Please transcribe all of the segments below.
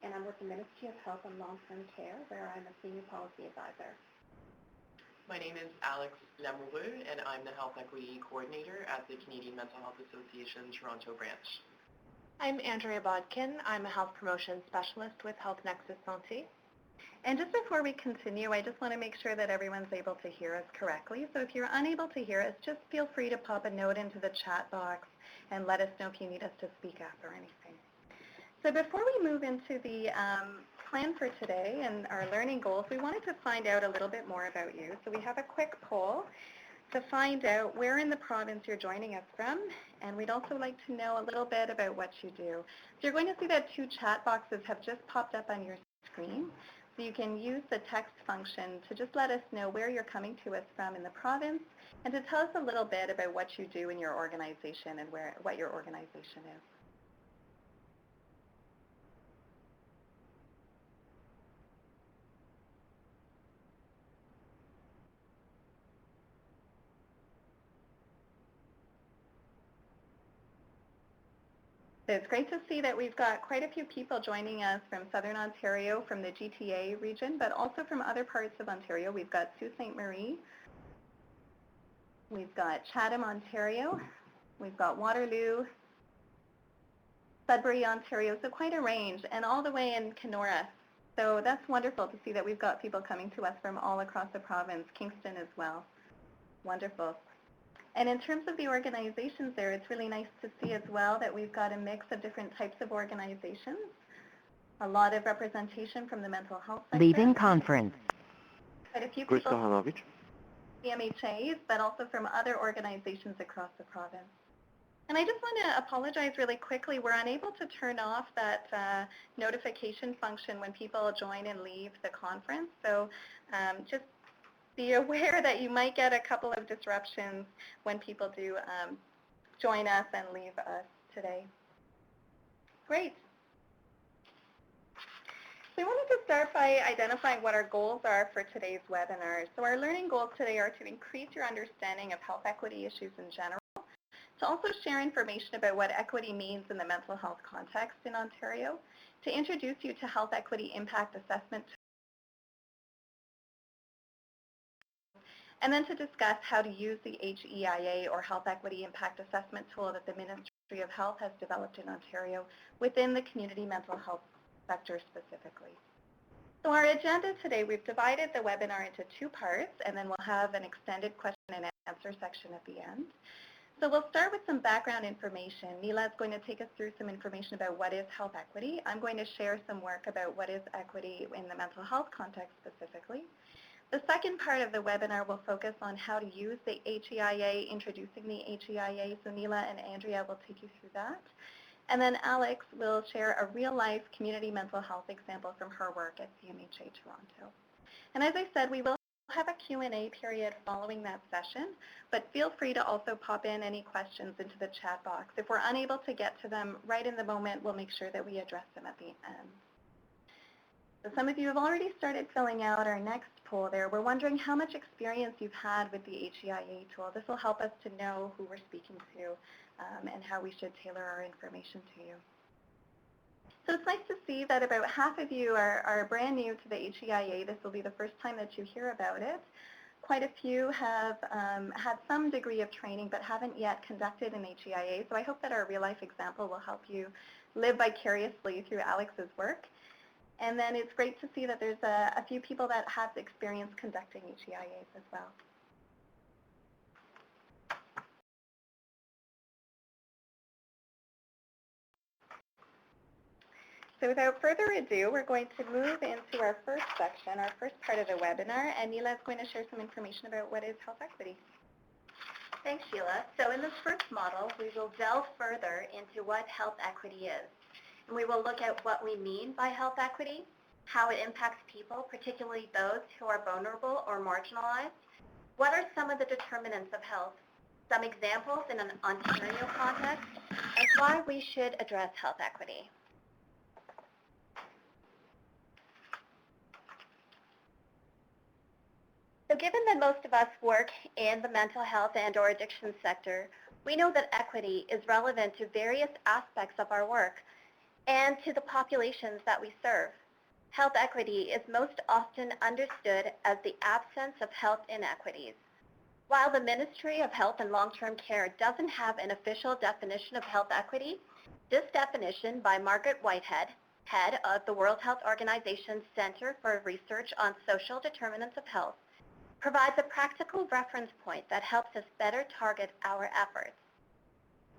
and I'm with the Ministry of Health and Long-Term Care, where I'm a Senior Policy Advisor. My name is Lamoureux, and I'm the Health Equity Coordinator at the Canadian Mental Health Association Toronto branch. I'm Andrea Bodkin. I'm a Health Promotion Specialist with Health Nexus Santé. And just before we continue, I just want to make sure that everyone's able to hear us correctly. So if you're unable to hear us, just feel free to pop a note into the chat box and let us know if you need us to speak up or anything. So before we move into the plan for today and our learning goals, we wanted to find out a little bit more about you. So we have a quick poll to find out where in the province you're joining us from, and we'd also like to know a little bit about what you do. So you're going to see that 2 chat boxes have just popped up on your screen. So you can use the text function to just let us know where you're coming to us from in the province and to tell us a little bit about what you do in your organization and what your organization is. So it's great to see that we've got quite a few people joining us from Southern Ontario, from the GTA region, but also from other parts of Ontario. We've got Sault Ste. Marie, we've got Chatham, Ontario, we've got Waterloo, Sudbury, Ontario, so quite a range, and all the way in Kenora. So that's wonderful to see that we've got people coming to us from all across the province, Kingston as well. Wonderful. And in terms of the organizations there, it's really nice to see as well that we've got a mix of different types of organizations, a lot of representation from the mental health sector. Leaving conference. Quite a few people, CMHAs, but also from other organizations across the province. And I just want to apologize really quickly. We're unable to turn off that notification function when people join and leave the conference. So just be aware that you might get a couple of disruptions when people do join us and leave us today. Great. So we wanted to start by identifying what our goals are for today's webinar. So our learning goals today are to increase your understanding of health equity issues in general, to also share information about what equity means in the mental health context in Ontario, to introduce you to health equity impact assessment, and then to discuss how to use the HEIA, or Health Equity Impact Assessment tool that the Ministry of Health has developed in Ontario within the community mental health sector specifically. So our agenda today, we've divided the webinar into 2 parts, and then we'll have an extended question and answer section at the end. So we'll start with some background information. Nila is going to take us through some information about what is health equity. I'm going to share some work about what is equity in the mental health context specifically. The second part of the webinar will focus on how to use the HEIA, introducing the HEIA. So Nila and Andrea will take you through that. And then Alex will share a real-life community mental health example from her work at CMHA Toronto. And as I said, we will have a Q&A period following that session, but feel free to also pop in any questions into the chat box. If we're unable to get to them right in the moment, we'll make sure that we address them at the end. So some of you have already started filling out our next poll there. We're wondering how much experience you've had with the HEIA tool. This will help us to know who we're speaking to and how we should tailor our information to you. So it's nice to see that about half of you are brand new to the HEIA. This will be the first time that you hear about it. Quite a few have had some degree of training but haven't yet conducted an HEIA. So I hope that our real-life example will help you live vicariously through Alex's work. And then it's great to see that there's a few people that have experience conducting HEIAs as well. So without further ado, we're going to move into our first section, our first part of the webinar, and Nila is going to share some information about what is health equity. Thanks, Sheila. So in this first model, we will delve further into what health equity is. And we will look at what we mean by health equity, how it impacts people, particularly those who are vulnerable or marginalized. What are some of the determinants of health? Some examples in an Ontario context, and why we should address health equity. So given that most of us work in the mental health and or addiction sector, we know that equity is relevant to various aspects of our work. and to the populations that we serve. Health equity is most often understood as the absence of health inequities. While the Ministry of Health and Long-Term Care doesn't have an official definition of health equity, this definition by Margaret Whitehead, head of the World Health Organization's Center for Research on Social Determinants of Health, provides a practical reference point that helps us better target our efforts.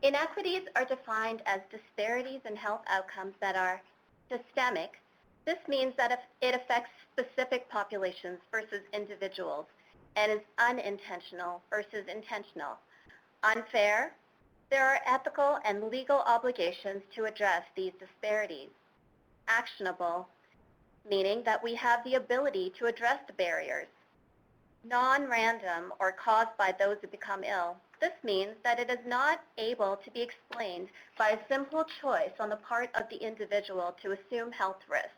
Inequities are defined as disparities in health outcomes that are systemic. This means that it affects specific populations versus individuals and is unintentional versus intentional. Unfair, there are ethical and legal obligations to address these disparities. Actionable, meaning that we have the ability to address the barriers. Non-random or caused by those who become ill. This means that it is not able to be explained by a simple choice on the part of the individual to assume health risks.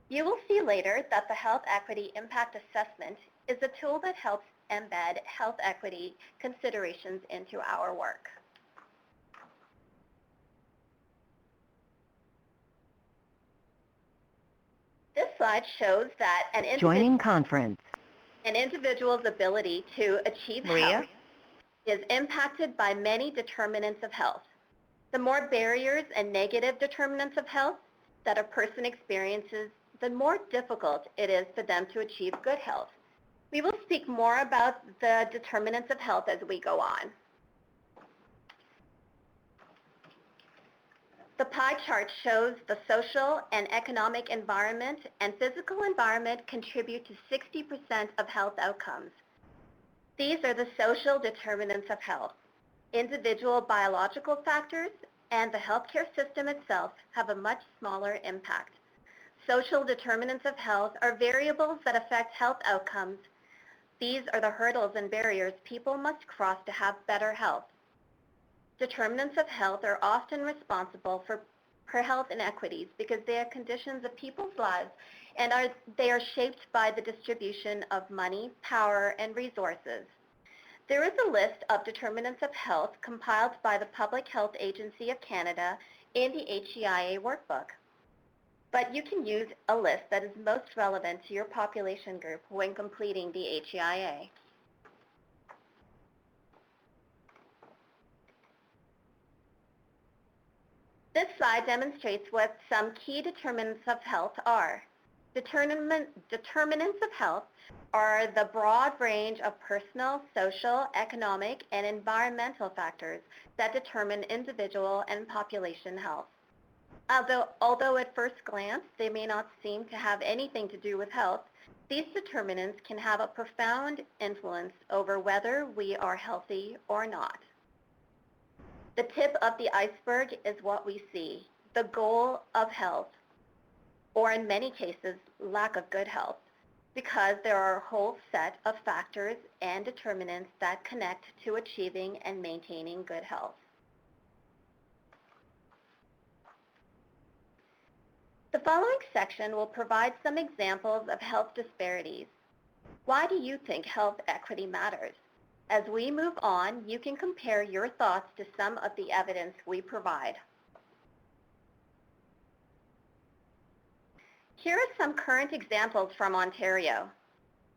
You will see later that the Health Equity Impact Assessment is a tool that helps embed health equity considerations into our work. This slide shows that an individual's ability to achieve health is impacted by many determinants of health. The more barriers and negative determinants of health that a person experiences, the more difficult it is for them to achieve good health. We will speak more about the determinants of health as we go on. The pie chart shows the social and economic environment and physical environment contribute to 60% of health outcomes. These are the social determinants of health. Individual biological factors and the healthcare system itself have a much smaller impact. Social determinants of health are variables that affect health outcomes. These are the hurdles and barriers people must cross to have better health. Determinants of health are often responsible for health inequities because they are conditions of people's lives and they are shaped by the distribution of money, power, and resources. There is a list of determinants of health compiled by the Public Health Agency of Canada in the HEIA workbook. But you can use a list that is most relevant to your population group when completing the HEIA. This slide demonstrates what some key determinants of health are. Determinants of health are the broad range of personal, social, economic, and environmental factors that determine individual and population health. Although at first glance they may not seem to have anything to do with health, these determinants can have a profound influence over whether we are healthy or not. The tip of the iceberg is what we see, the goal of health, or in many cases, lack of good health, because there are a whole set of factors and determinants that connect to achieving and maintaining good health. The following section will provide some examples of health disparities. Why do you think health equity matters? As we move on, you can compare your thoughts to some of the evidence we provide. Here are some current examples from Ontario.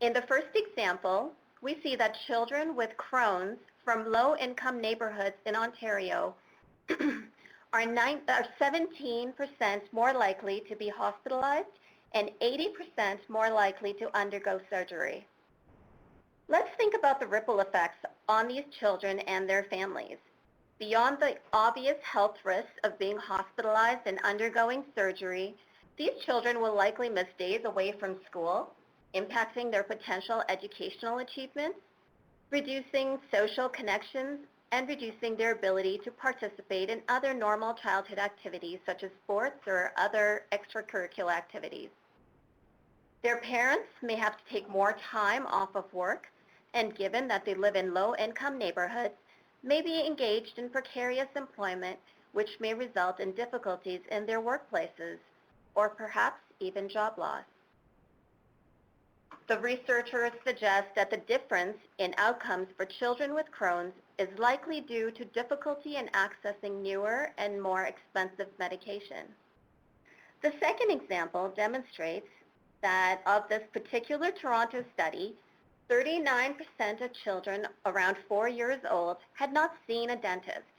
In the first example, we see that children with Crohn's from low-income neighborhoods in Ontario are 17% more likely to be hospitalized and 80% more likely to undergo surgery. Let's think about the ripple effects on these children and their families. Beyond the obvious health risks of being hospitalized and undergoing surgery, these children will likely miss days away from school, impacting their potential educational achievements, reducing social connections, and reducing their ability to participate in other normal childhood activities such as sports or other extracurricular activities. Their parents may have to take more time off of work, and given that they live in low-income neighborhoods, may be engaged in precarious employment, which may result in difficulties in their workplaces, or perhaps even job loss. The researchers suggest that the difference in outcomes for children with Crohn's is likely due to difficulty in accessing newer and more expensive medication. The second example demonstrates that of this particular Toronto study, 39% of children around 4 years old had not seen a dentist.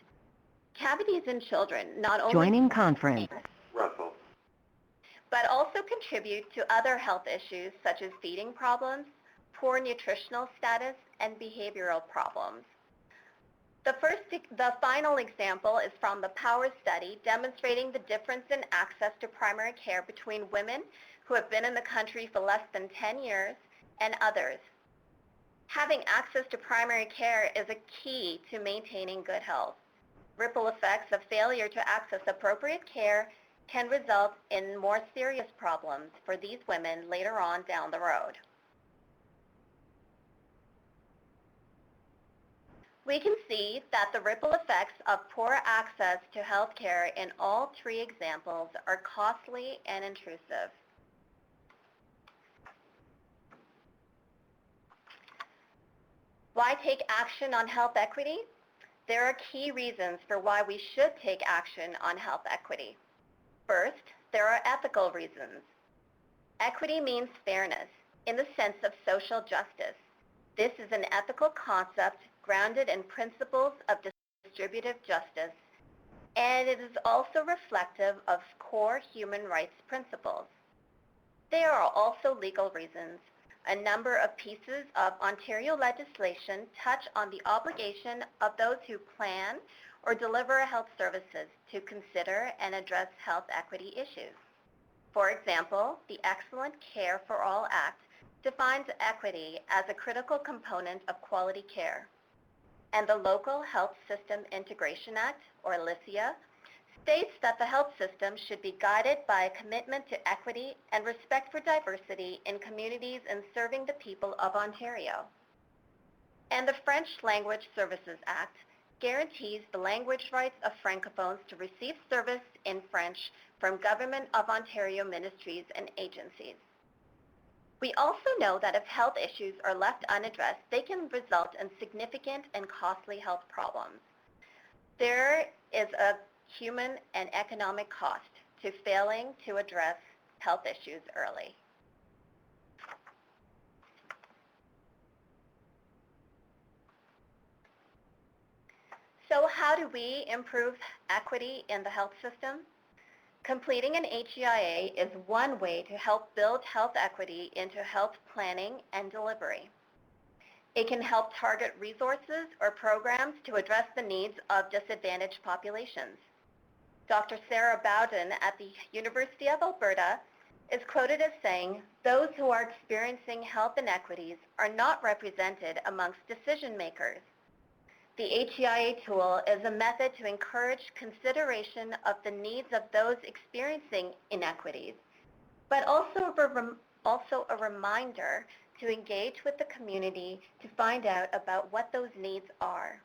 Cavities in children not only Joining conference. Russell. but also contribute to other health issues such as feeding problems, poor nutritional status, and behavioral problems. The final example is from the POWER study demonstrating the difference in access to primary care between women who have been in the country for less than 10 years and others. Having access to primary care is a key to maintaining good health. Ripple effects of failure to access appropriate care can result in more serious problems for these women later on down the road. We can see that the ripple effects of poor access to health care in all three examples are costly and intrusive. Why take action on health equity? There are key reasons for why we should take action on health equity. First, there are ethical reasons. Equity means fairness in the sense of social justice. This is an ethical concept grounded in principles of distributive justice, and it is also reflective of core human rights principles. There are also legal reasons. A number of pieces of Ontario legislation touch on the obligation of those who plan or deliver health services to consider and address health equity issues. For example, the Excellent Care for All Act defines equity as a critical component of quality care. And the Local Health System Integration Act, or LISIA, states that the health system should be guided by a commitment to equity and respect for diversity in communities and serving the people of Ontario. And the French Language Services Act guarantees the language rights of Francophones to receive service in French from Government of Ontario ministries and agencies. We also know that if health issues are left unaddressed, they can result in significant and costly health problems. There is a human and economic cost to failing to address health issues early. So how do we improve equity in the health system? Completing an HEIA is one way to help build health equity into health planning and delivery. It can help target resources or programs to address the needs of disadvantaged populations. Dr. Sarah Bowden at the University of Alberta is quoted as saying, "Those who are experiencing health inequities are not represented amongst decision makers." The HEIA tool is a method to encourage consideration of the needs of those experiencing inequities, but also a reminder to engage with the community to find out about what those needs are.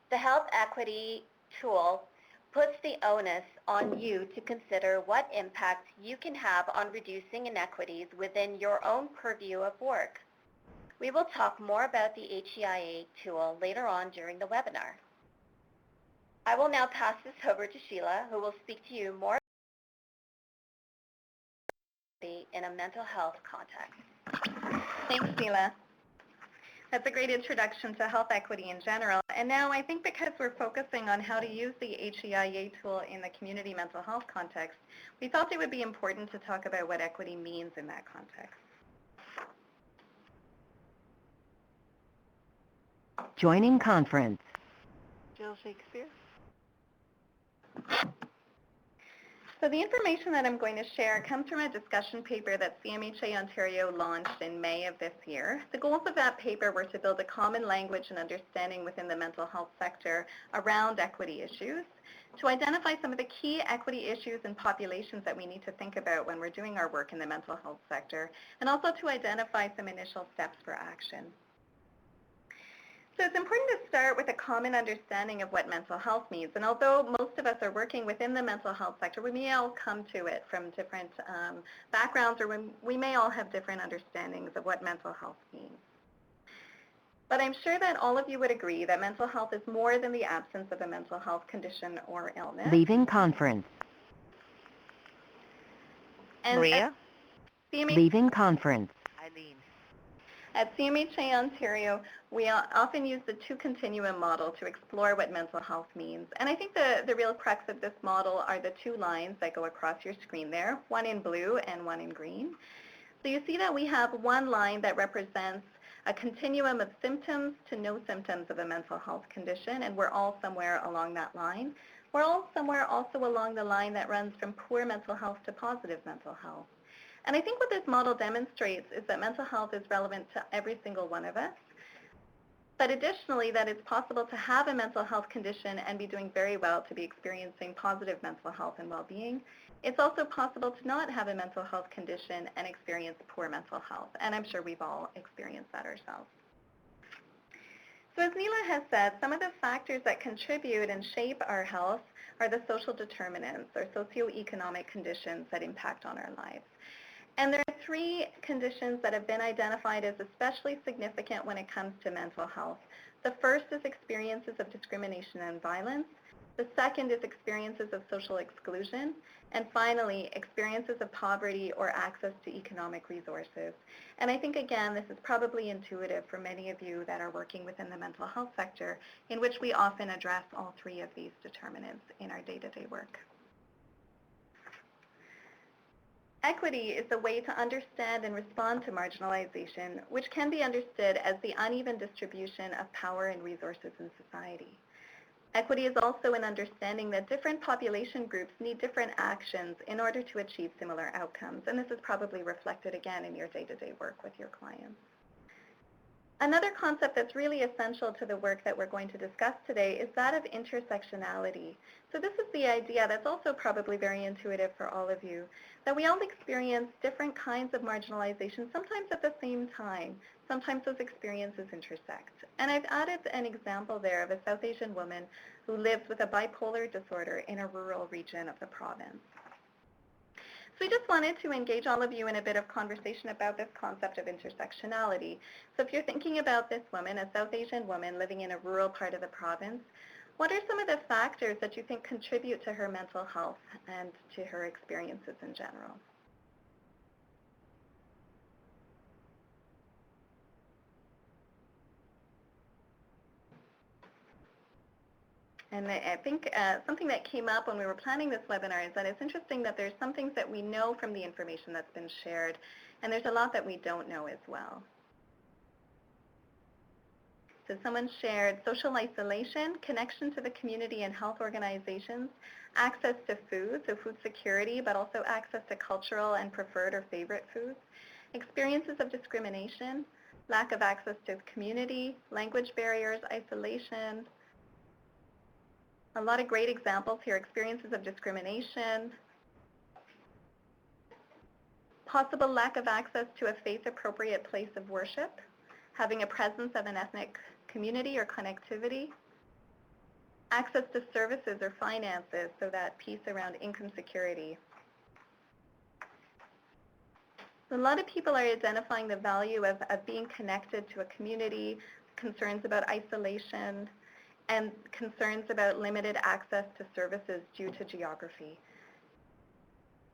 The health equity tool puts the onus on you to consider what impact you can have on reducing inequities within your own purview of work. We will talk more about the HEIA tool later on during the webinar. I will now pass this over to Sheela, who will speak to you more in a mental health context. Thanks, Nila. That's a great introduction to health equity in general. And now I think because we're focusing on how to use the HEIA tool in the community mental health context, we felt it would be important to talk about what equity means in that context. Joining conference. Jill Shakespeare. So the information that I'm going to share comes from a discussion paper that CMHA Ontario launched in May of this year. The goals of that paper were to build a common language and understanding within the mental health sector around equity issues, to identify some of the key equity issues and populations that we need to think about when we're doing our work in the mental health sector, and also to identify some initial steps for action. So it's important to start with a common understanding of what mental health means. And although most of us are working within the mental health sector, we may all come to it from different backgrounds, or we may all have different understandings of what mental health means. But I'm sure that all of you would agree that mental health is more than the absence of a mental health condition or illness. Leaving conference. And Maria? CMHA Leaving conference. Eileen. At CMHA Ontario, we often use the two continuum model to explore what mental health means. And I think the real crux of this model are the two lines that go across your screen there, one in blue and one in green. So you see that we have one line that represents a continuum of symptoms to no symptoms of a mental health condition, and we're all somewhere along that line. We're all somewhere also along the line that runs from poor mental health to positive mental health. And I think what this model demonstrates is that mental health is relevant to every single one of us, but additionally that it's possible to have a mental health condition and be doing very well, to be experiencing positive mental health and well-being. It's also possible to not have a mental health condition and experience poor mental health, and I'm sure we've all experienced that ourselves. So as Nila has said, some of the factors that contribute and shape our health are the social determinants, or socioeconomic conditions that impact on our lives. And there are three conditions that have been identified as especially significant when it comes to mental health. The first is experiences of discrimination and violence. The second is experiences of social exclusion. And finally, experiences of poverty or access to economic resources. And I think, again, this is probably intuitive for many of you that are working within the mental health sector, in which we often address all three of these determinants in our day-to-day work. Equity is a way to understand and respond to marginalization, which can be understood as the uneven distribution of power and resources in society. Equity is also an understanding that different population groups need different actions in order to achieve similar outcomes, and this is probably reflected again in your day-to-day work with your clients. Another concept that's really essential to the work that we're going to discuss today is that of intersectionality. So this is the idea that's also probably very intuitive for all of you, that we all experience different kinds of marginalization, sometimes at the same time. Sometimes those experiences intersect. And I've added an example there of a South Asian woman who lives with a bipolar disorder in a rural region of the province. So we just wanted to engage all of you in a bit of conversation about this concept of intersectionality. So if you're thinking about this woman, a South Asian woman living in a rural part of the province, what are some of the factors that you think contribute to her mental health and to her experiences in general? And I think something that came up when we were planning this webinar is that it's interesting that there's some things that we know from the information that's been shared, and there's a lot that we don't know as well. So someone shared social isolation, connection to the community and health organizations, access to food, so food security, but also access to cultural and preferred or favorite foods, experiences of discrimination, lack of access to community, language barriers, isolation. A lot of great examples here, experiences of discrimination, possible lack of access to a faith-appropriate place of worship, having a presence of an ethnic community or connectivity, access to services or finances, so that piece around income security. So a lot of people are identifying the value of being connected to a community, concerns about isolation, and concerns about limited access to services due to geography.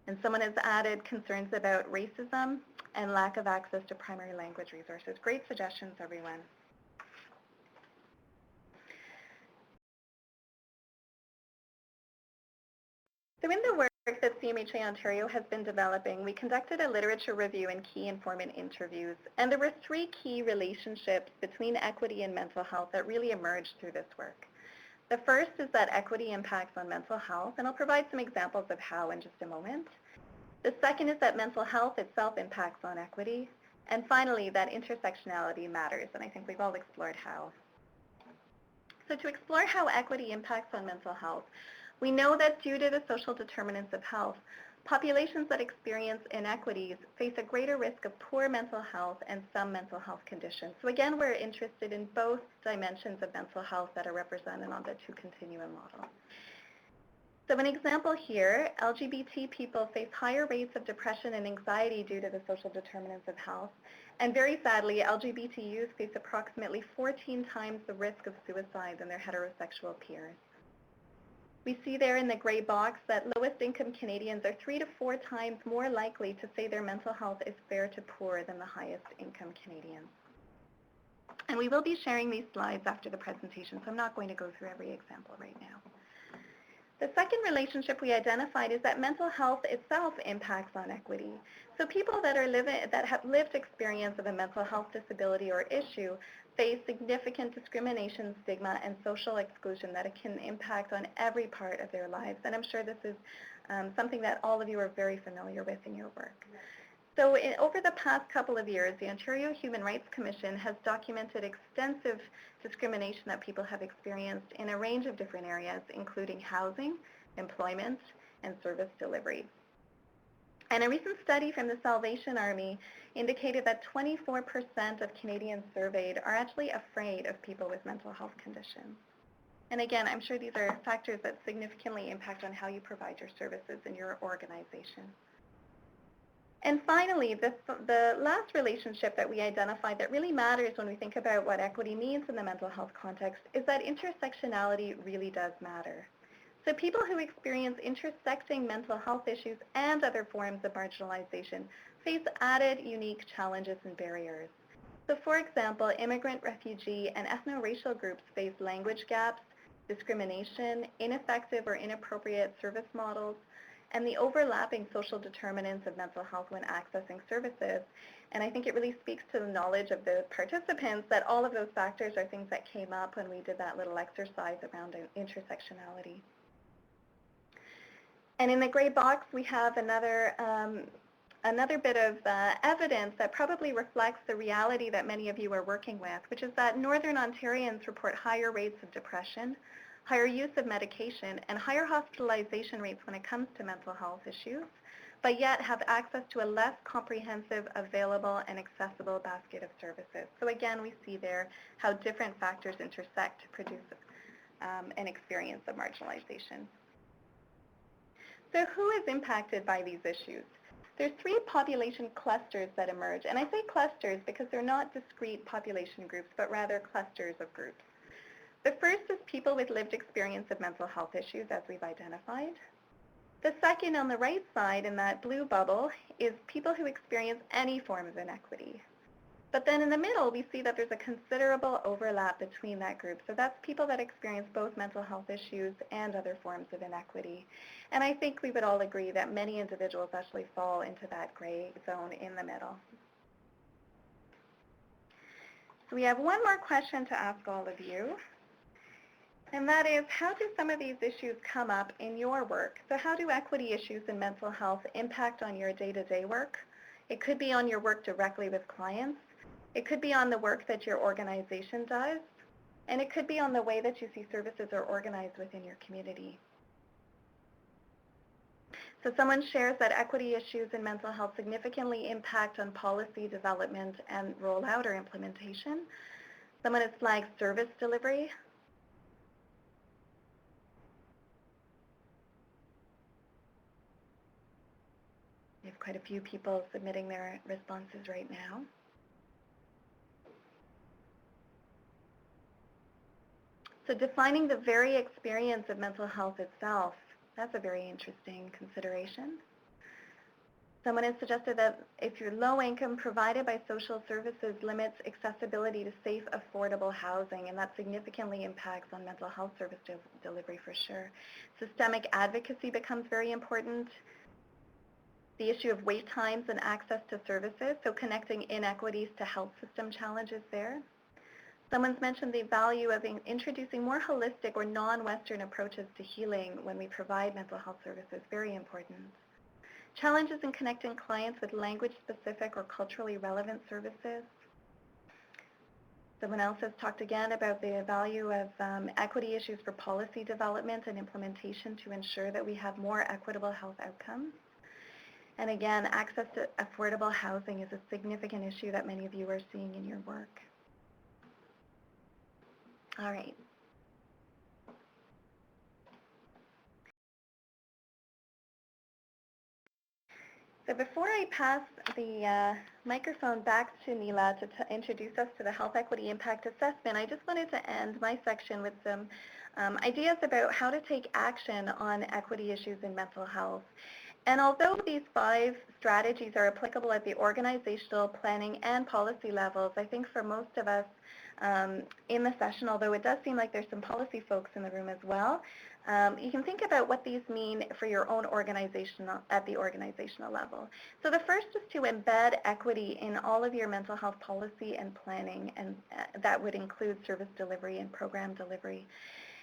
And someone has added concerns about racism and lack of access to primary language resources. Great suggestions, everyone. So in the work that CMHA Ontario has been developing, we conducted a literature review and key informant interviews, and there were three key relationships between equity and mental health that really emerged through this work. The first is that equity impacts on mental health, and I'll provide some examples of how in just a moment. The second is that mental health itself impacts on equity, and finally, that intersectionality matters, and I think we've all explored how. So to explore how equity impacts on mental health, we know that due to the social determinants of health, populations that experience inequities face a greater risk of poor mental health and some mental health conditions. So again, we're interested in both dimensions of mental health that are represented on the two continuum model. So an example here, LGBT people face higher rates of depression and anxiety due to the social determinants of health. And very sadly, LGBT youth face approximately 14 times the risk of suicide than their heterosexual peers. We see there in the gray box that lowest income Canadians are 3 to 4 times more likely to say their mental health is fair to poor than the highest income Canadians. And we will be sharing these slides after the presentation, so I'm not going to go through every example right now. The second relationship we identified is that mental health itself impacts on equity. So people that have lived experience of a mental health disability or issue face significant discrimination, stigma, and social exclusion that it can impact on every part of their lives. And I'm sure this is something that all of you are very familiar with in your work. So over the past couple of years, the Ontario Human Rights Commission has documented extensive discrimination that people have experienced in a range of different areas, including housing, employment, and service delivery. And a recent study from the Salvation Army indicated that 24% of Canadians surveyed are actually afraid of people with mental health conditions. And again, I'm sure these are factors that significantly impact on how you provide your services in your organization. And finally, the last relationship that we identified that really matters when we think about what equity means in the mental health context is that intersectionality really does matter. So people who experience intersecting mental health issues and other forms of marginalization face added unique challenges and barriers. So for example, immigrant, refugee, and ethno-racial groups face language gaps, discrimination, ineffective or inappropriate service models, and the overlapping social determinants of mental health when accessing services. And I think it really speaks to the knowledge of the participants that all of those factors are things that came up when we did that little exercise around intersectionality. And in the gray box, we have another bit of evidence that probably reflects the reality that many of you are working with, which is that Northern Ontarians report higher rates of depression, higher use of medication, and higher hospitalization rates when it comes to mental health issues, but yet have access to a less comprehensive, available, and accessible basket of services. So again, we see there how different factors intersect to produce an experience of marginalization. So who is impacted by these issues? There's 3 population clusters that emerge, and I say clusters because they're not discrete population groups, but rather clusters of groups. The first is people with lived experience of mental health issues, as we've identified. The second on the right side in that blue bubble is people who experience any form of inequity. But then in the middle, we see that there's a considerable overlap between that group. So that's people that experience both mental health issues and other forms of inequity. And I think we would all agree that many individuals actually fall into that gray zone in the middle. So we have one more question to ask all of you. And that is, how do some of these issues come up in your work? So how do equity issues in mental health impact on your day-to-day work? It could be on your work directly with clients. It could be on the work that your organization does. And it could be on the way that you see services are organized within your community. So someone shares that equity issues in mental health significantly impact on policy development and rollout or implementation. Someone has flagged service delivery. We have quite a few people submitting their responses right now. So defining the very experience of mental health itself, that's a very interesting consideration. Someone has suggested that if you're low income, provided by social services limits accessibility to safe, affordable housing, and that significantly impacts on mental health service delivery for sure. Systemic advocacy becomes very important. The issue of wait times and access to services, so connecting inequities to health system challenges there. Someone's mentioned the value of introducing more holistic or non-Western approaches to healing when we provide mental health services, very important. Challenges in connecting clients with language-specific or culturally relevant services. Someone else has talked again about the value of equity issues for policy development and implementation to ensure that we have more equitable health outcomes. And again, access to affordable housing is a significant issue that many of you are seeing in your work. All right. So before I pass the microphone back to Nila to introduce us to the Health Equity Impact Assessment, I just wanted to end my section with some ideas about how to take action on equity issues in mental health. And although these 5 strategies are applicable at the organizational, planning, and policy levels, I think for most of us in the session, although it does seem like there's some policy folks in the room as well, you can think about what these mean for your own organization at the organizational level. So the first is to embed equity in all of your mental health policy and planning, and that would include service delivery and program delivery.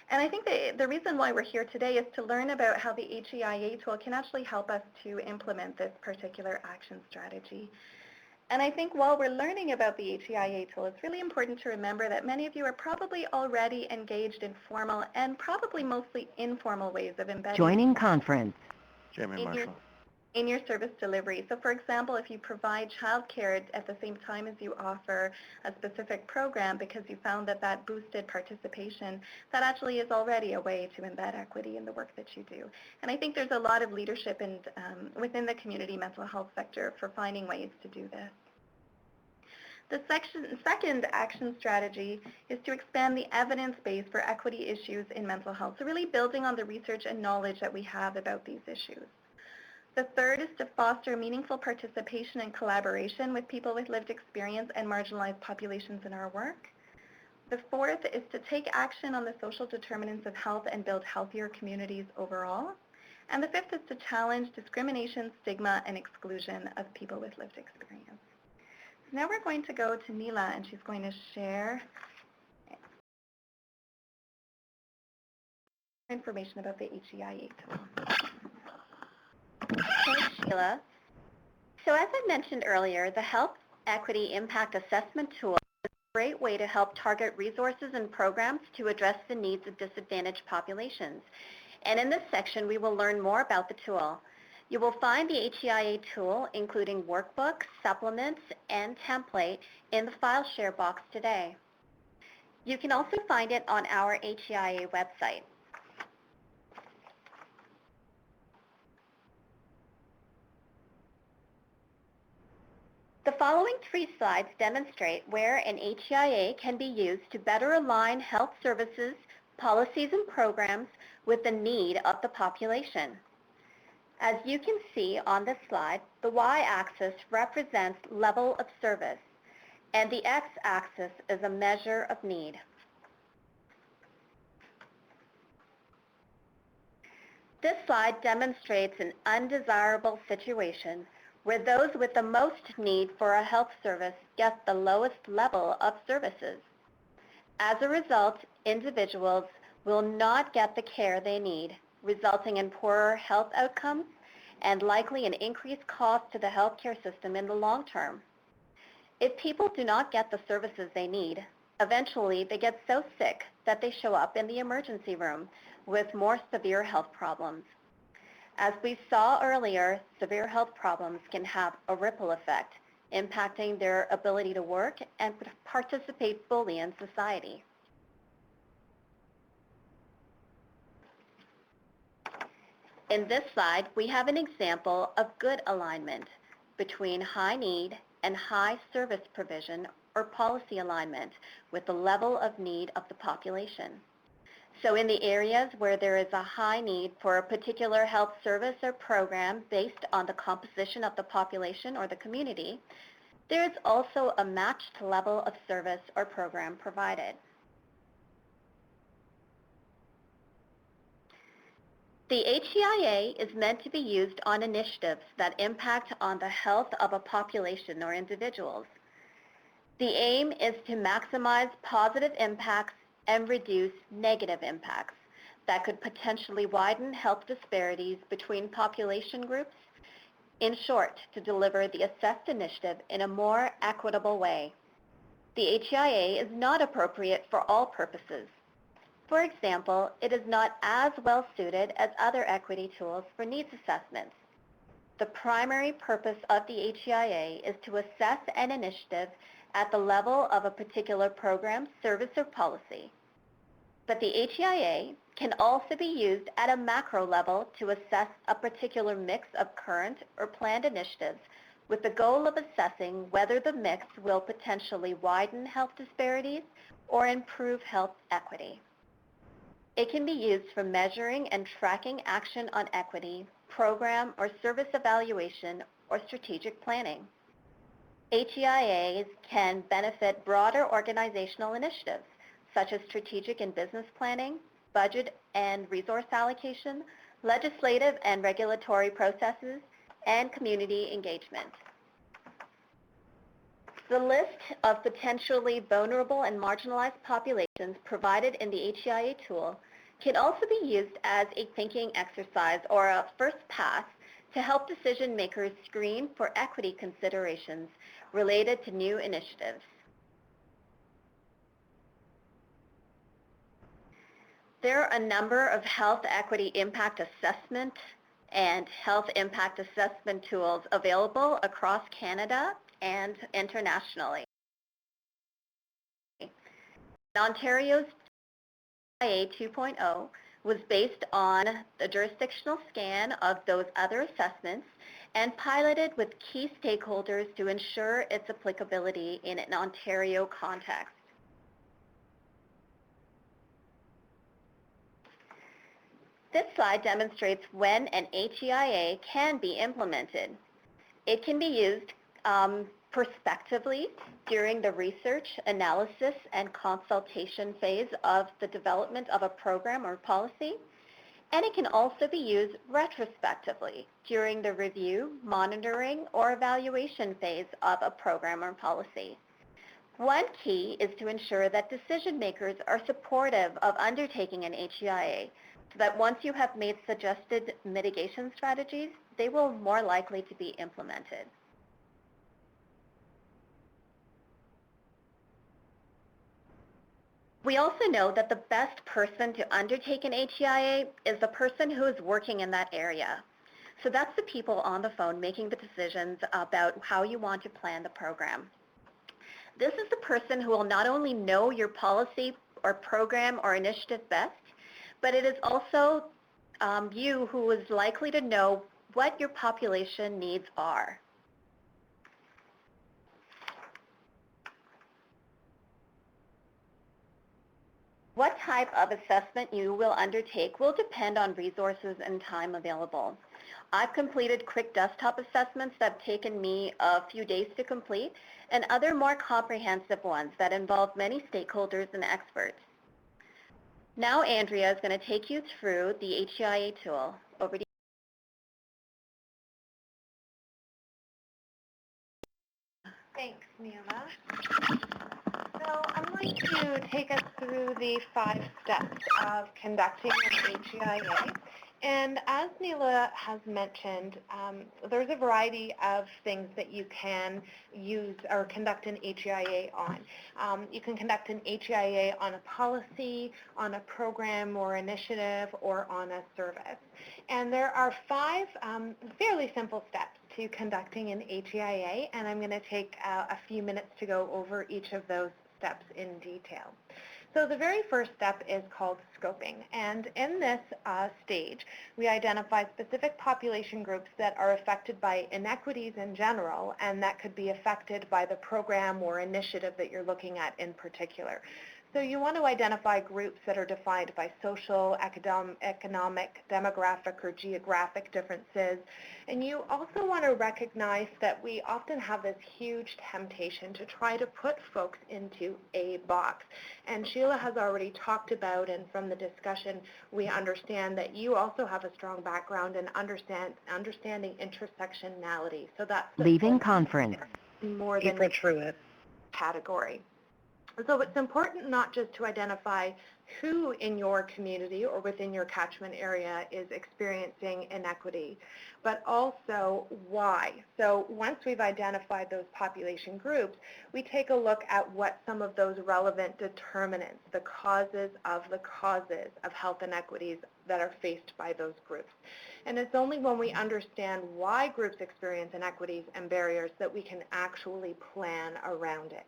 And I think the reason why we're here today is to learn about how the HEIA tool can actually help us to implement this particular action strategy. And I think while we're learning about the HEIA tool, it's really important to remember that many of you are probably already engaged in formal and probably mostly informal ways of embedding Joining conference. in your service delivery. So for example, if you provide childcare at the same time as you offer a specific program because you found that that boosted participation, that actually is already a way to embed equity in the work that you do. And I think there's a lot of leadership within the community mental health sector for finding ways to do this. The second action strategy is to expand the evidence base for equity issues in mental health, so really building on the research and knowledge that we have about these issues. The third is to foster meaningful participation and collaboration with people with lived experience and marginalized populations in our work. The fourth is to take action on the social determinants of health and build healthier communities overall. And the fifth is to challenge discrimination, stigma, and exclusion of people with lived experience. So now we're going to go to Nila, and she's going to share information about the HEIA tool. Thanks, Sheela. So as I mentioned earlier, the Health Equity Impact Assessment tool is a great way to help target resources and programs to address the needs of disadvantaged populations. And in this section, we will learn more about the tool. You will find the HEIA tool, including workbooks, supplements, and template in the file share box today. You can also find it on our HEIA website. The following 3 slides demonstrate where an HEIA can be used to better align health services, policies, and programs with the need of the population. As you can see on this slide, the y-axis represents level of service, and the x-axis is a measure of need. This slide demonstrates an undesirable situation where those with the most need for a health service get the lowest level of services. As a result, individuals will not get the care they need, resulting in poorer health outcomes and likely an increased cost to the healthcare system in the long term. If people do not get the services they need, eventually they get so sick that they show up in the emergency room with more severe health problems. As we saw earlier, severe health problems can have a ripple effect, impacting their ability to work and participate fully in society. In this slide, we have an example of good alignment between high need and high service provision or policy alignment with the level of need of the population. So in the areas where there is a high need for a particular health service or program based on the composition of the population or the community, there is also a matched level of service or program provided. The HEIA is meant to be used on initiatives that impact on the health of a population or individuals. The aim is to maximize positive impacts and reduce negative impacts that could potentially widen health disparities between population groups. In short, to deliver the assessed initiative in a more equitable way. The HEIA is not appropriate for all purposes. For example, it is not as well suited as other equity tools for needs assessments. The primary purpose of the HEIA is to assess an initiative at the level of a particular program, service, or policy. But the HEIA can also be used at a macro level to assess a particular mix of current or planned initiatives with the goal of assessing whether the mix will potentially widen health disparities or improve health equity. It can be used for measuring and tracking action on equity, program or service evaluation, or strategic planning. HEIAs can benefit broader organizational initiatives, such as strategic and business planning, budget and resource allocation, legislative and regulatory processes, and community engagement. The list of potentially vulnerable and marginalized populations provided in the HEIA tool can also be used as a thinking exercise or a first pass to help decision makers screen for equity considerations related to new initiatives. There are a number of health equity impact assessment and health impact assessment tools available across Canada and internationally. Ontario's HEIA 2.0 was based on the jurisdictional scan of those other assessments and piloted with key stakeholders to ensure its applicability in an Ontario context. This slide demonstrates when an HEIA can be implemented. It can be used prospectively during the research, analysis, and consultation phase of the development of a program or policy, and it can also be used retrospectively during the review, monitoring, or evaluation phase of a program or policy. One key is to ensure that decision makers are supportive of undertaking an HEIA, so that once you have made suggested mitigation strategies, they will more likely to be implemented. We also know that the best person to undertake an HEIA is the person who is working in that area. So that's the people on the phone making the decisions about how you want to plan the program. This is the person who will not only know your policy or program or initiative best, but it is also you who is likely to know what your population needs are. What type of assessment you will undertake will depend on resources and time available. I've completed quick desktop assessments that have taken me a few days to complete, and other more comprehensive ones that involve many stakeholders and experts. Now Andrea is going to take you through the HEIA tool. Over to you. Thanks, Nila. So I'm going to take us through the 5 steps of conducting an HEIA. And as Nila has mentioned, there's a variety of things that you can use or conduct an HEIA on. You can conduct an HEIA on a policy, on a program or initiative, or on a service. And there are 5 fairly simple steps to conducting an HEIA, and I'm going to take a few minutes to go over each of those steps in detail. So the very first step is called scoping, and in this stage, we identify specific population groups that are affected by inequities in general, and that could be affected by the program or initiative that you're looking at in particular. So you want to identify groups that are defined by social, economic, demographic, or geographic differences. And you also want to recognize that we often have this huge temptation to try to put folks into a box. And Sheela has already talked about, and from the discussion, we understand that you also have a strong background in understanding intersectionality. So that's Leaving conference. More than a category. So it's important not just to identify who in your community or within your catchment area is experiencing inequity, but also why. So once we've identified those population groups, we take a look at what some of those relevant determinants, the causes of health inequities that are faced by those groups. And it's only when we understand why groups experience inequities and barriers that we can actually plan around it.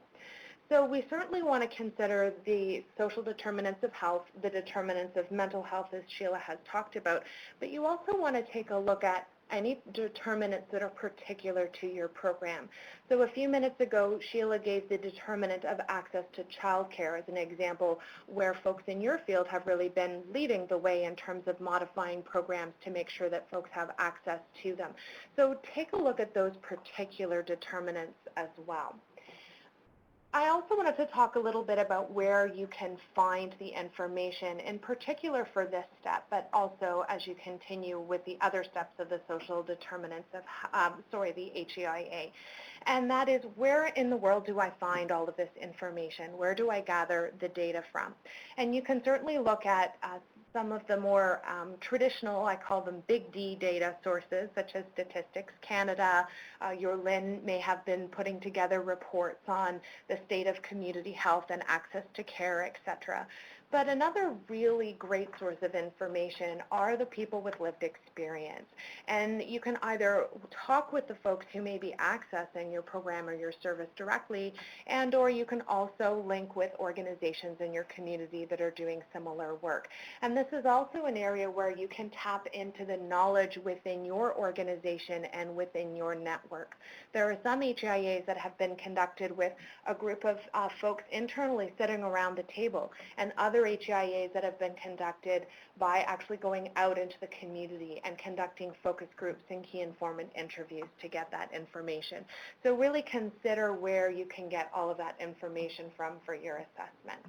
So we certainly want to consider the social determinants of health, the determinants of mental health, as Sheela has talked about, but you also want to take a look at any determinants that are particular to your program. So a few minutes ago, Sheela gave the determinant of access to childcare as an example where folks in your field have really been leading the way in terms of modifying programs to make sure that folks have access to them. So take a look at those particular determinants as well. I also wanted to talk a little bit about where you can find the information, in particular for this step, but also as you continue with the other steps of the social determinants of, the HEIA. And that is, where in the world do I find all of this information? Where do I gather the data from? And you can certainly look at some of the more traditional, I call them big D data sources, such as Statistics Canada. Your LIN may have been putting together reports on the state of community health and access to care, etc. But another really great source of information are the people with lived experience. And you can either talk with the folks who may be accessing your program or your service directly, and or you can also link with organizations in your community that are doing similar work. And this is also an area where you can tap into the knowledge within your organization and within your network. There are some HEIAs that have been conducted with a group of folks internally sitting around the table, and other HEIAs that have been conducted by actually going out into the community and conducting focus groups and key informant interviews to get that information. So really consider where you can get all of that information from for your assessment.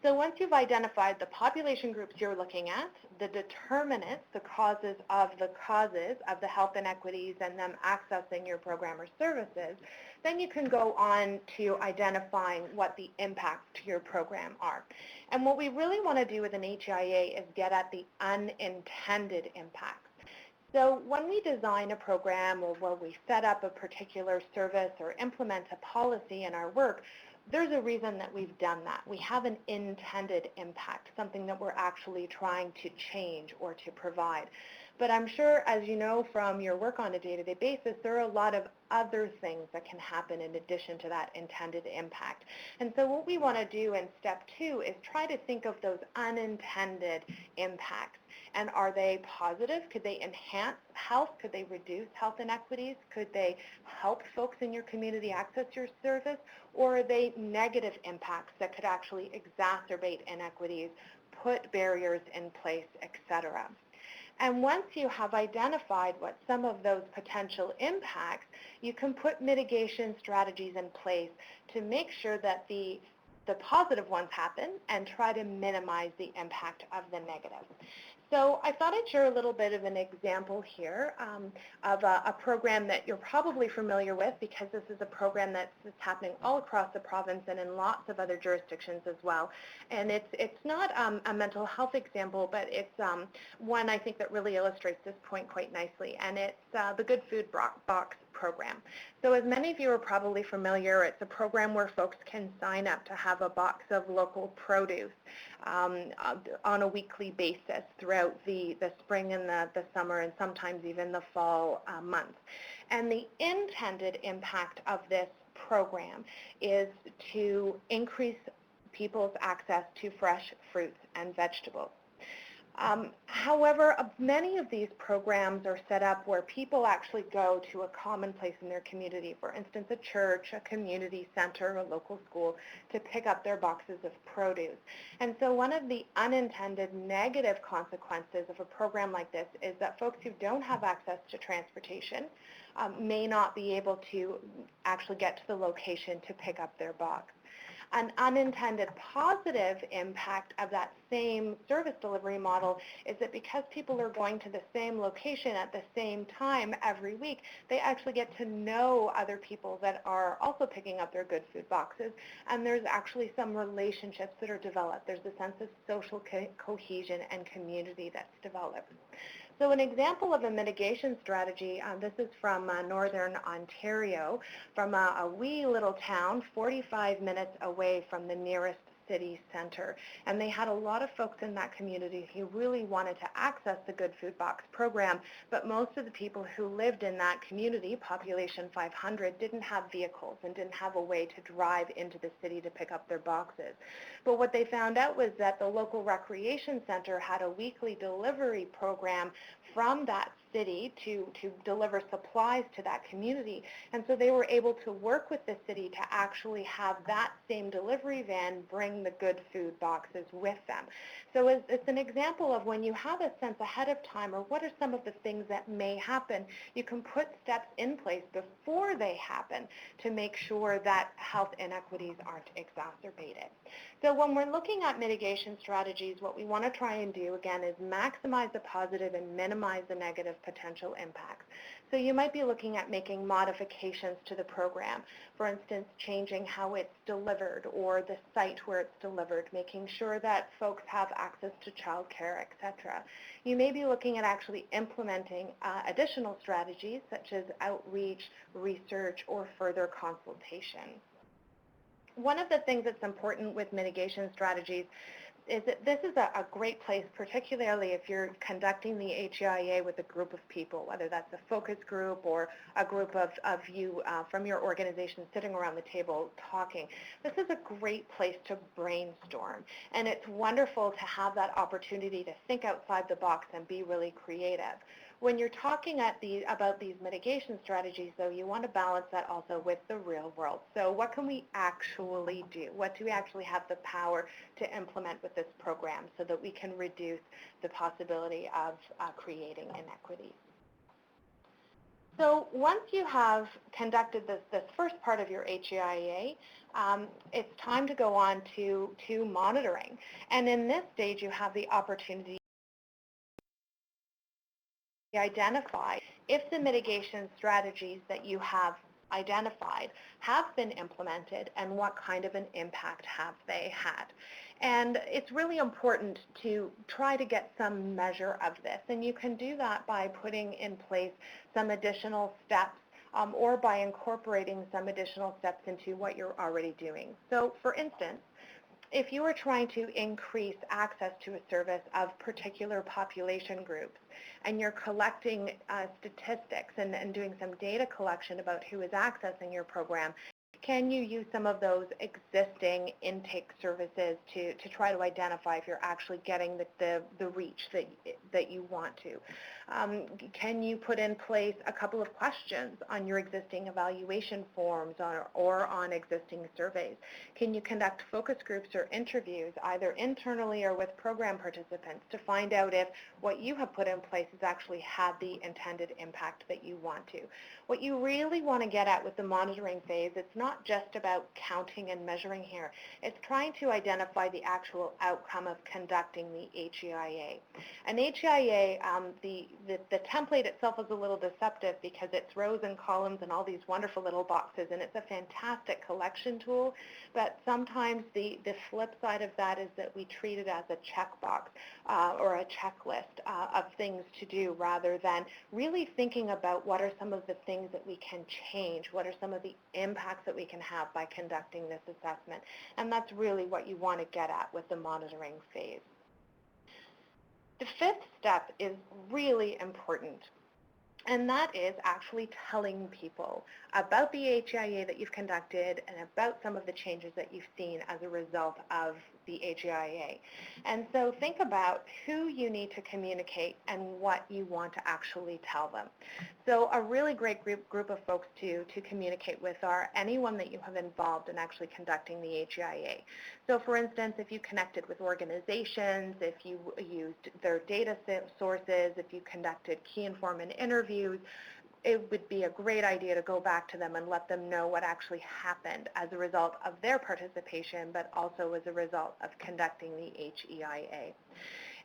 So once you've identified the population groups you're looking at, the determinants, the causes of the health inequities and them accessing your program or services, then you can go on to identifying what the impacts to your program are. And what we really want to do with an HEIA is get at the unintended impacts. So when we design a program or where we set up a particular service or implement a policy in our work, there's a reason that we've done that. We have an intended impact, something that we're actually trying to change or to provide. But I'm sure, as you know from your work on a day-to-day basis, there are a lot of other things that can happen in addition to that intended impact. And so what we want to do in step 2 is try to think of those unintended impacts. And are they positive? Could they enhance health? Could they reduce health inequities? Could they help folks in your community access your service? Or are they negative impacts that could actually exacerbate inequities, put barriers in place, etc.? And once you have identified what some of those potential impacts, you can put mitigation strategies in place to make sure that the positive ones happen and try to minimize the impact of the negative. So I thought I'd share a little bit of an example here of a program that you're probably familiar with, because this is a program that's happening all across the province and in lots of other jurisdictions as well. And it's not a mental health example, but it's one I think that really illustrates this point quite nicely, and it's the Good Food Box program. So as many of you are probably familiar, it's a program where folks can sign up to have a box of local produce on a weekly basis throughout the spring and the summer and sometimes even the fall months. And the intended impact of this program is to increase people's access to fresh fruits and vegetables. However, many of these programs are set up where people actually go to a common place in their community, for instance, a church, a community center, a local school, to pick up their boxes of produce. And so one of the unintended negative consequences of a program like this is that folks who don't have access to transportation may not be able to actually get to the location to pick up their box. An unintended positive impact of that same service delivery model is that because people are going to the same location at the same time every week, they actually get to know other people that are also picking up their Good Food boxes, and there's actually some relationships that are developed. There's a sense of social cohesion and community that's developed. So an example of a mitigation strategy, this is from Northern Ontario, from a wee little town 45 minutes away from the nearest city center. And they had a lot of folks in that community who really wanted to access the Good Food Box program, but most of the people who lived in that community, population 500, didn't have vehicles and didn't have a way to drive into the city to pick up their boxes. But what they found out was that the local recreation center had a weekly delivery program from that city to deliver supplies to that community. And so they were able to work with the city to actually have that same delivery van bring the Good Food Boxes with them. So it's an example of when you have a sense ahead of time, or what are some of the things that may happen, you can put steps in place before they happen to make sure that health inequities aren't exacerbated. So when we're looking at mitigation strategies, what we want to try and do, again, is maximize the positive and minimize the negative potential impacts. So you might be looking at making modifications to the program. For instance, changing how it's delivered or the site where it's delivered, making sure that folks have access to childcare, etc. You may be looking at actually implementing additional strategies such as outreach, research, or further consultation. One of the things that's important with mitigation strategies is that this is a great place, particularly if you're conducting the HEIA with a group of people, whether that's a focus group or a group of you from your organization sitting around the table talking. This is a great place to brainstorm, and it's wonderful to have that opportunity to think outside the box and be really creative. When you're talking about these mitigation strategies, though, you want to balance that also with the real world. So what can we actually do? What do we actually have the power to implement with this program so that we can reduce the possibility of creating inequity? So once you have conducted this first part of your HEIA, it's time to go on to monitoring. And in this stage, you have the opportunity identify if the mitigation strategies that you have identified have been implemented and what kind of an impact have they had. And it's really important to try to get some measure of this, and you can do that by putting in place some additional steps or by incorporating some additional steps into what you're already doing. So for instance, if you are trying to increase access to a service of particular population groups and you're collecting statistics and doing some data collection about who is accessing your program, can you use some of those existing intake services to try to identify if you're actually getting the reach that you want to? Can you put in place a couple of questions on your existing evaluation forms or on existing surveys? Can you conduct focus groups or interviews either internally or with program participants to find out if what you have put in place has actually had the intended impact that you want to? What you really want to get at with the monitoring phase, it's not just about counting and measuring here. It's trying to identify the actual outcome of conducting the HEIA. An HEIA, the template itself is a little deceptive because it's rows and columns and all these wonderful little boxes, and it's a fantastic collection tool, but sometimes the flip side of that is that we treat it as a checkbox or a checklist of things to do rather than really thinking about what are some of the things that we can change, what are some of the impacts that we can have by conducting this assessment. And that's really what you want to get at with the monitoring phase. The fifth step is really important, and that is actually telling people about the HEIA that you've conducted and about some of the changes that you've seen as a result of the HEIA. And so think about who you need to communicate and what you want to actually tell them. So a really great group of folks to communicate with are anyone that you have involved in actually conducting the HEIA. So for instance, if you connected with organizations, if you used their data sources, if you conducted key informant interviews, it would be a great idea to go back to them and let them know what actually happened as a result of their participation, but also as a result of conducting the HEIA.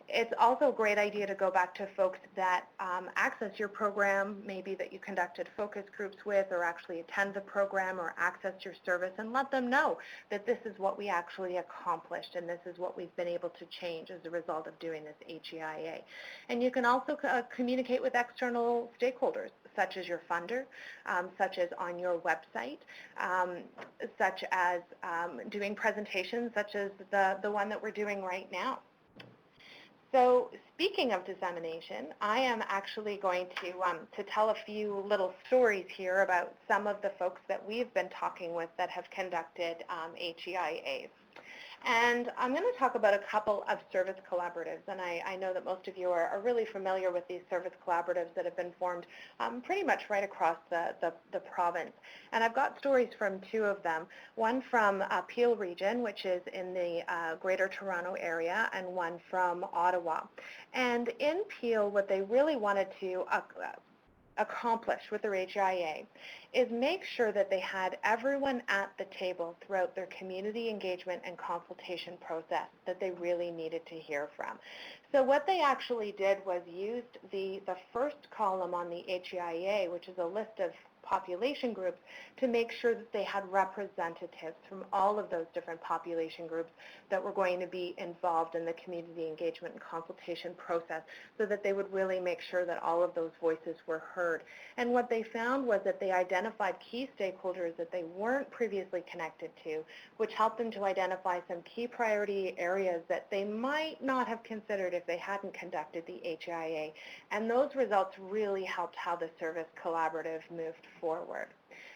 it's also a great idea to go back to folks that access your program, maybe that you conducted focus groups with, or actually attend the program or access your service, and let them know that this is what we actually accomplished and this is what we've been able to change as a result of doing this HEIA. And you can also communicate with external stakeholders, such as your funder, such as on your website, such as doing presentations such as the one that we're doing right now. So speaking of dissemination, I am actually going to tell a few little stories here about some of the folks that we've been talking with that have conducted HEIAs. And I'm going to talk about a couple of service collaboratives, and I know that most of you are really familiar with these service collaboratives that have been formed pretty much right across the province. And I've got stories from two of them, one from Peel region, which is in the Greater Toronto area, and one from Ottawa. And in Peel, what they really wanted to accomplish with their HEIA is make sure that they had everyone at the table throughout their community engagement and consultation process that they really needed to hear from. So what they actually did was used the first column on the HEIA, which is a list of population groups, to make sure that they had representatives from all of those different population groups that were going to be involved in the community engagement and consultation process, so that they would really make sure that all of those voices were heard. And what they found was that they identified key stakeholders that they weren't previously connected to, which helped them to identify some key priority areas that they might not have considered if they hadn't conducted the HEIA. And those results really helped how the service collaborative moved forward.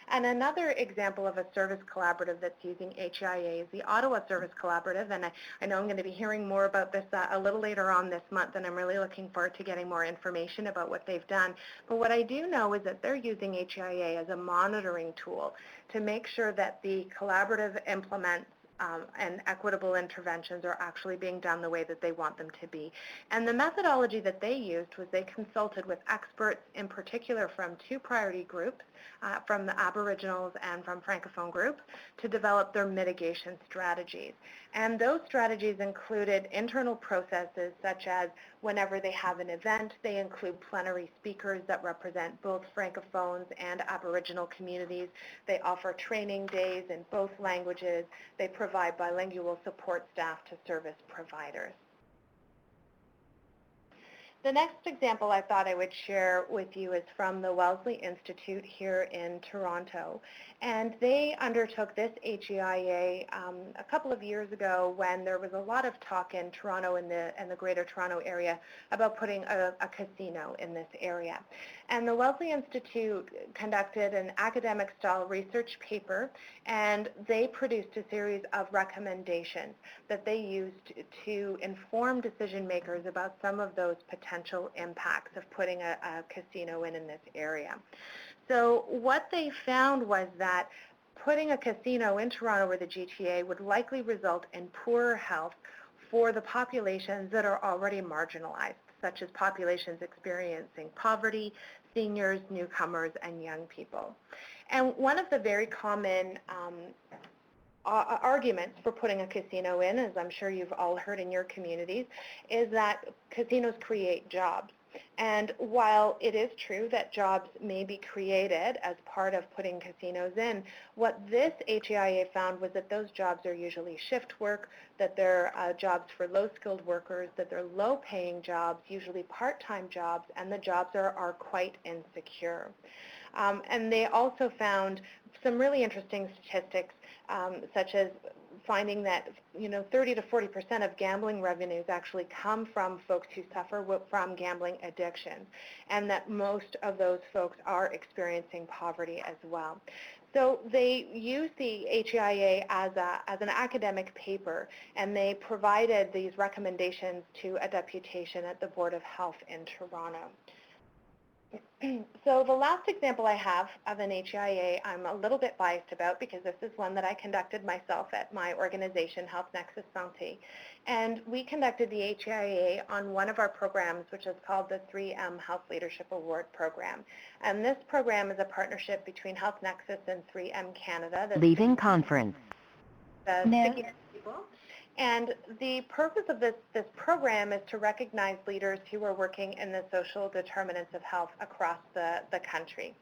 And another example of a service collaborative that's using HEIA is the Ottawa Service Collaborative, and I know I'm going to be hearing more about this a little later on this month, and I'm really looking forward to getting more information about what they've done. But what I do know is that they're using HEIA as a monitoring tool to make sure that the collaborative implements and equitable interventions are actually being done the way that they want them to be. And the methodology that they used was they consulted with experts, in particular from two priority groups, from the Aboriginals and from Francophone group, to develop their mitigation strategies. And those strategies included internal processes such as whenever they have an event, they include plenary speakers that represent both Francophones and Aboriginal communities. They offer training days in both languages. They provide bilingual support staff to service providers. The next example I thought I would share with you is from the Wellesley Institute here in Toronto. And they undertook this HEIA a couple of years ago when there was a lot of talk in Toronto and the Greater Toronto area about putting a casino in this area. And the Wellesley Institute conducted an academic-style research paper, and they produced a series of recommendations that they used to inform decision makers about some of those potential impacts of putting a casino in this area. So what they found was that putting a casino in Toronto or the GTA would likely result in poorer health for the populations that are already marginalized, such as populations experiencing poverty, seniors, newcomers, and young people. And one of the very common arguments for putting a casino in, as I'm sure you've all heard in your communities, is that casinos create jobs. And while it is true that jobs may be created as part of putting casinos in, what this HEIA found was that those jobs are usually shift work, that they're jobs for low-skilled workers, that they're low-paying jobs, usually part-time jobs, and the jobs are quite insecure. And they also found some really interesting statistics, such as finding that 30 to 40% of gambling revenues actually come from folks who suffer from gambling addiction, and that most of those folks are experiencing poverty as well. So they used the HEIA as an academic paper, and they provided these recommendations to a deputation at the Board of Health in Toronto. So the last example I have of an HEIA I'm a little bit biased about, because this is one that I conducted myself at my organization, Health Nexus Santé. And we conducted the HEIA on one of our programs, which is called the 3M Health Leadership Award Program. And this program is a partnership between Health Nexus and 3M Canada. Leaving conference. People. And the purpose of this program is to recognize leaders who are working in the social determinants of health across the country.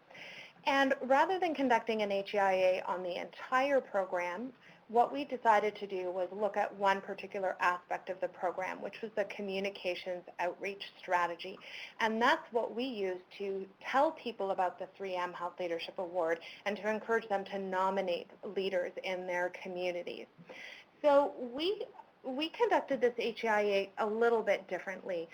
And rather than conducting an HEIA on the entire program, what we decided to do was look at one particular aspect of the program, which was the communications outreach strategy. And that's what we used to tell people about the 3M Health Leadership Award and to encourage them to nominate leaders in their communities. So we conducted this HEIA a little bit differently.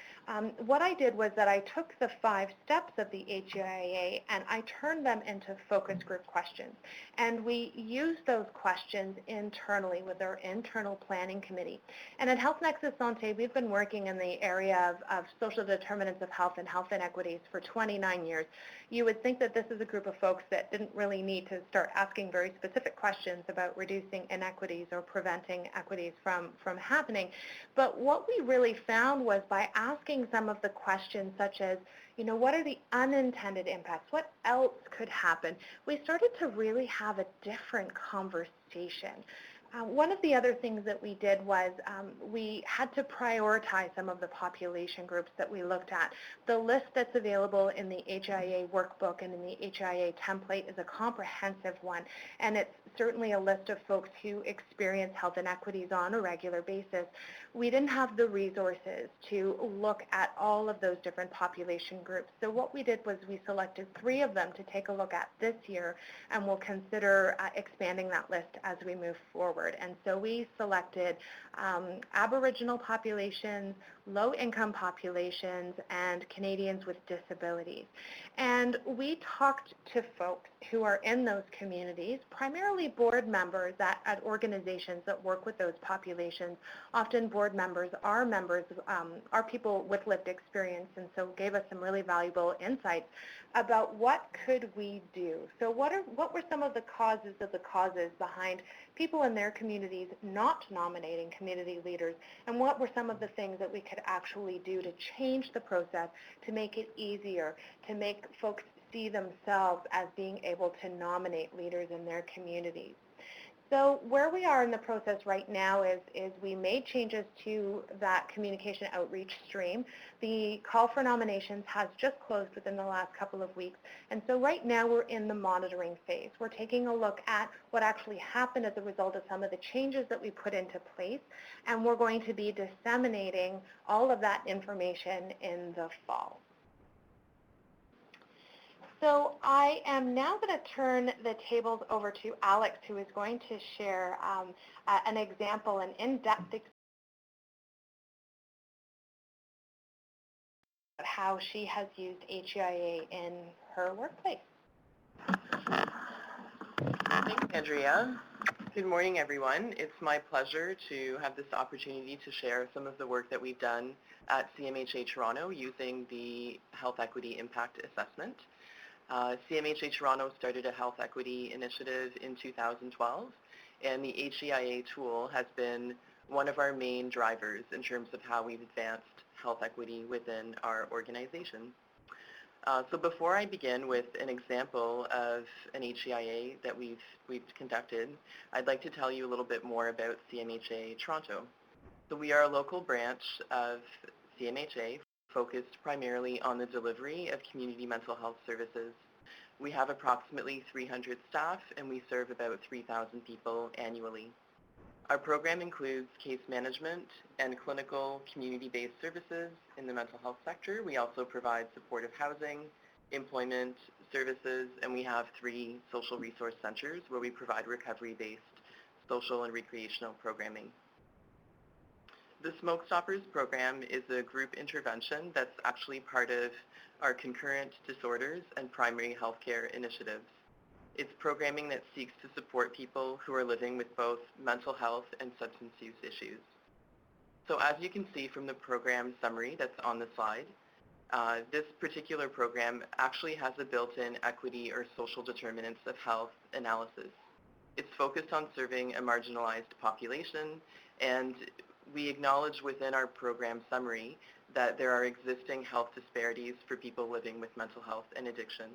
What I did was that I took the 5 steps of the HEIA and I turned them into focus group questions. And we used those questions internally with our internal planning committee. And at Health Nexus Santé, we've been working in the area of social determinants of health and health inequities for 29 years. You would think that this is a group of folks that didn't really need to start asking very specific questions about reducing inequities or preventing equities from happening. But what we really found was by asking some of the questions such as, what are the unintended impacts? What else could happen? We started to really have a different conversation. One of the other things that we did was we had to prioritize some of the population groups that we looked at. The list that's available in the HEIA workbook and in the HEIA template is a comprehensive one, and it's certainly a list of folks who experience health inequities on a regular basis. We didn't have the resources to look at all of those different population groups. So what we did was we selected 3 of them to take a look at this year, and we'll consider expanding that list as we move forward. And so we selected Aboriginal populations, low-income populations, and Canadians with disabilities. And we talked to folks who are in those communities, primarily board members at organizations that work with those populations. Often board members are people with lived experience, and so gave us some really valuable insights about what could we do. So what were some of the causes behind people in their communities not nominating community leaders, and what were some of the things that we could actually do to change the process, to make it easier, to make folks see themselves as being able to nominate leaders in their communities. So where we are in the process right now is we made changes to that communication outreach stream. The call for nominations has just closed within the last couple of weeks. And so right now we're in the monitoring phase. We're taking a look at what actually happened as a result of some of the changes that we put into place. And we're going to be disseminating all of that information in the fall. So I am now going to turn the tables over to Alex, who is going to share an example, an in-depth example of how she has used HEIA in her workplace. Thanks, Andrea. Good morning, everyone. It's my pleasure to have this opportunity to share some of the work that we've done at CMHA Toronto using the Health Equity Impact Assessment. CMHA Toronto started a health equity initiative in 2012, and the HEIA tool has been one of our main drivers in terms of how we've advanced health equity within our organization. So before I begin with an example of an HEIA that we've conducted, I'd like to tell you a little bit more about CMHA Toronto. So we are a local branch of CMHA focused primarily on the delivery of community mental health services. We have approximately 300 staff, and we serve about 3,000 people annually. Our program includes case management and clinical community-based services in the mental health sector. We also provide supportive housing, employment services, and we have 3 social resource centers where we provide recovery-based social and recreational programming. The Smoke Stoppers program is a group intervention that's actually part of our concurrent disorders and primary healthcare initiatives. It's programming that seeks to support people who are living with both mental health and substance use issues. So as you can see from the program summary that's on the slide, this particular program actually has a built-in equity or social determinants of health analysis. It's focused on serving a marginalized population, and we acknowledge within our program summary that there are existing health disparities for people living with mental health and addictions.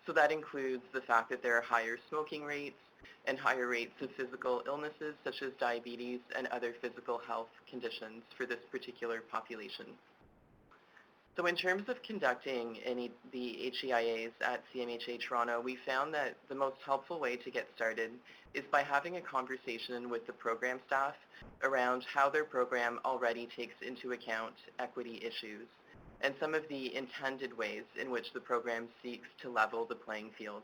So that includes the fact that there are higher smoking rates and higher rates of physical illnesses such as diabetes and other physical health conditions for this particular population. So in terms of conducting the HEIAs at CMHA Toronto, we found that the most helpful way to get started is by having a conversation with the program staff around how their program already takes into account equity issues and some of the intended ways in which the program seeks to level the playing field.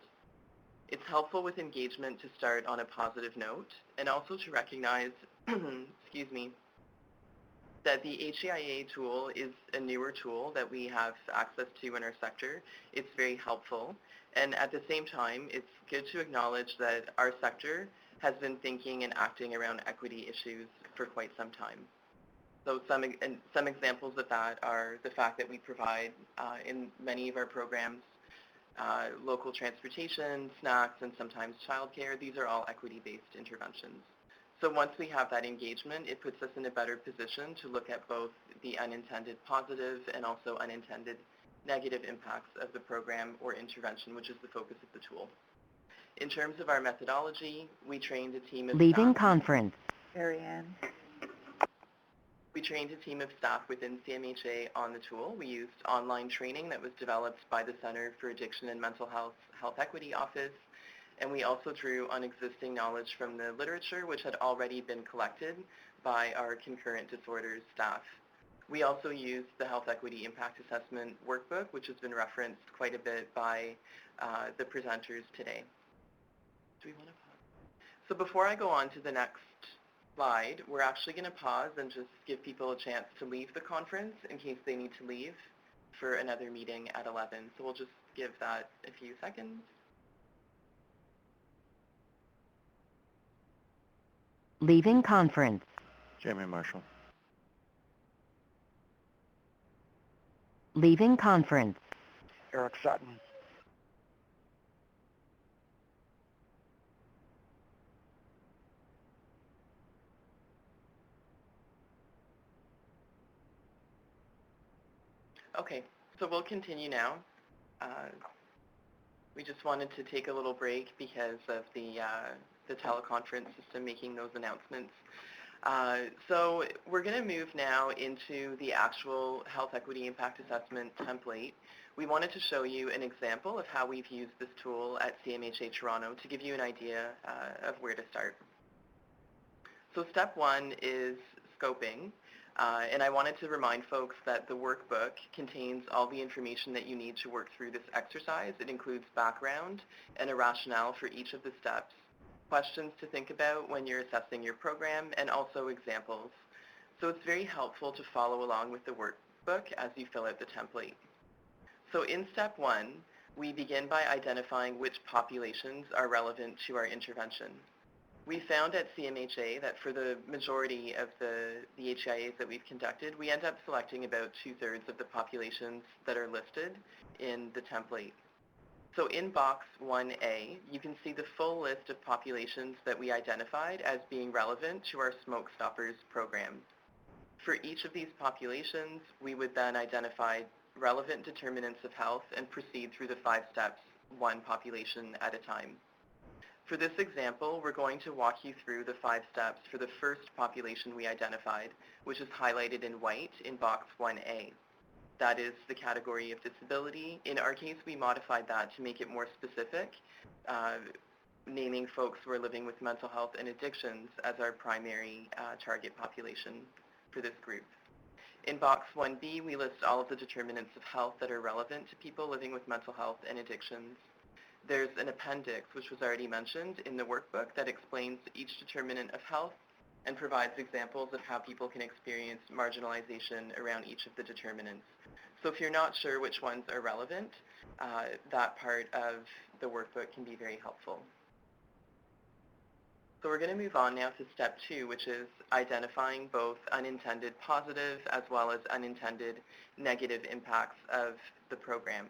It's helpful with engagement to start on a positive note and also to recognize, excuse me, that the HEIA tool is a newer tool that we have access to in our sector. It's very helpful. And at the same time, it's good to acknowledge that our sector has been thinking and acting around equity issues for quite some time. So some examples of that are the fact that we provide in many of our programs local transportation, snacks, and sometimes childcare. These are all equity-based interventions. So once we have that engagement, it puts us in a better position to look at both the unintended positive and also unintended negative impacts of the program or intervention, which is the focus of the tool. In terms of our methodology, we trained a team of Leaving staff. conference. Marianne. We trained a team of staff within CMHA on the tool. We used online training that was developed by the Center for Addiction and Mental Health Equity Office, and we also drew on existing knowledge from the literature which had already been collected by our concurrent disorders staff. We also used the Health Equity Impact Assessment workbook, which has been referenced quite a bit by the presenters today. Do we want to pause? So before I go on to the next slide, we're actually going to pause and just give people a chance to leave the conference in case they need to leave for another meeting at 11. So we'll just give that a few seconds. Leaving conference. Chairman Marshall. Leaving conference. Eric Sutton. Okay, so we'll continue now. We just wanted to take a little break because of the teleconference system making those announcements. So we're going to move now into the actual Health Equity Impact Assessment template. We wanted to show you an example of how we've used this tool at CMHA Toronto to give you an idea of where to start. So step one is scoping. And I wanted to remind folks that the workbook contains all the information that you need to work through this exercise. It includes background and a rationale for each of the steps, questions to think about when you're assessing your program, and also examples. So it's very helpful to follow along with the workbook as you fill out the template. So in step one, we begin by identifying which populations are relevant to our intervention. We found at CMHA that for the majority of the HEIAs that we've conducted, we end up selecting about 2/3 of the populations that are listed in the template. So in box 1A, you can see the full list of populations that we identified as being relevant to our Smoke Stoppers program. For each of these populations, we would then identify relevant determinants of health and proceed through the 5 steps, one population at a time. For this example, we're going to walk you through the 5 steps for the first population we identified, which is highlighted in white in box 1A. That is the category of disability. In our case, we modified that to make it more specific, naming folks who are living with mental health and addictions as our primary target population for this group. In box 1B, we list all of the determinants of health that are relevant to people living with mental health and addictions. There's an appendix, which was already mentioned in the workbook, that explains each determinant of health and provides examples of how people can experience marginalization around each of the determinants. So if you're not sure which ones are relevant, that part of the workbook can be very helpful. So we're going to move on now to step 2, which is identifying both unintended positive as well as unintended negative impacts of the program.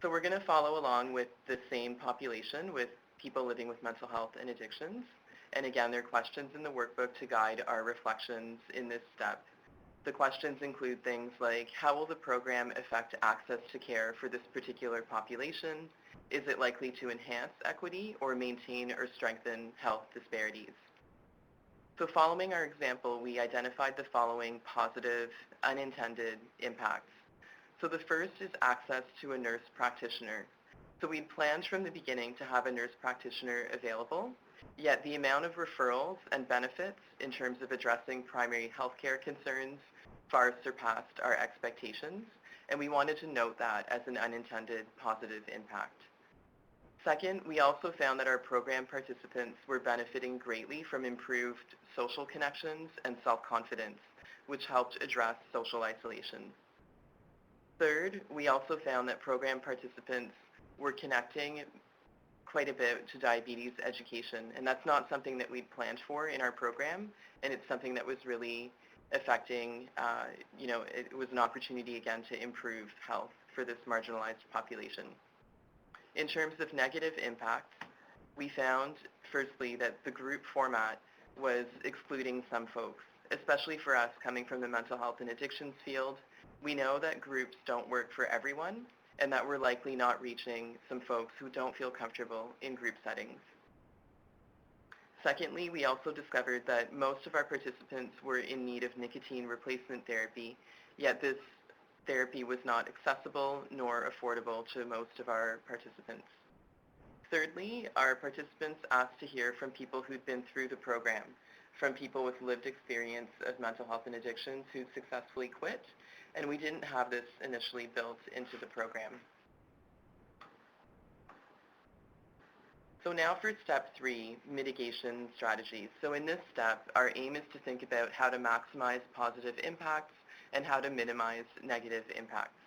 So we're going to follow along with the same population with people living with mental health and addictions. And again, there are questions in the workbook to guide our reflections in this step. The questions include things like, how will the program affect access to care for this particular population? Is it likely to enhance equity or maintain or strengthen health disparities? So following our example, we identified the following positive, unintended impacts. So the first is access to a nurse practitioner. So we planned from the beginning to have a nurse practitioner available, yet the amount of referrals and benefits in terms of addressing primary healthcare concerns far surpassed our expectations, and we wanted to note that as an unintended positive impact. Second, we also found that our program participants were benefiting greatly from improved social connections and self-confidence, which helped address social isolation. Third, we also found that program participants were connecting quite a bit to diabetes education, and that's not something that we'd planned for in our program, and it's something that was really affecting, it was an opportunity again to improve health for this marginalized population. In terms of negative impacts, we found, firstly, that the group format was excluding some folks, especially for us coming from the mental health and addictions field. We know that groups don't work for everyone, and that we're likely not reaching some folks who don't feel comfortable in group settings. Secondly, we also discovered that most of our participants were in need of nicotine replacement therapy, yet this therapy was not accessible nor affordable to most of our participants. Thirdly, our participants asked to hear from people who'd been through the program, from people with lived experience of mental health and addictions who successfully quit, and we didn't have this initially built into the program. So now for step 3, mitigation strategies. So in this step, our aim is to think about how to maximize positive impacts and how to minimize negative impacts.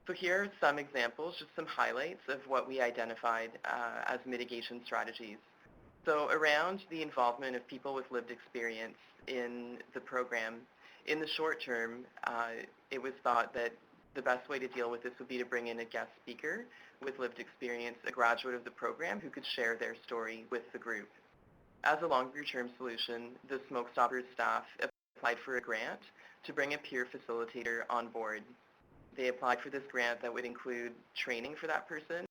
So here are some examples, just some highlights of what we identified as mitigation strategies. So around the involvement of people with lived experience in the program, in the short term, it was thought that the best way to deal with this would be to bring in a guest speaker with lived experience, a graduate of the program who could share their story with the group. As a longer-term solution, the Smoke Stoppers staff applied for a grant to bring a peer facilitator on board. They applied for this grant that would include training for that person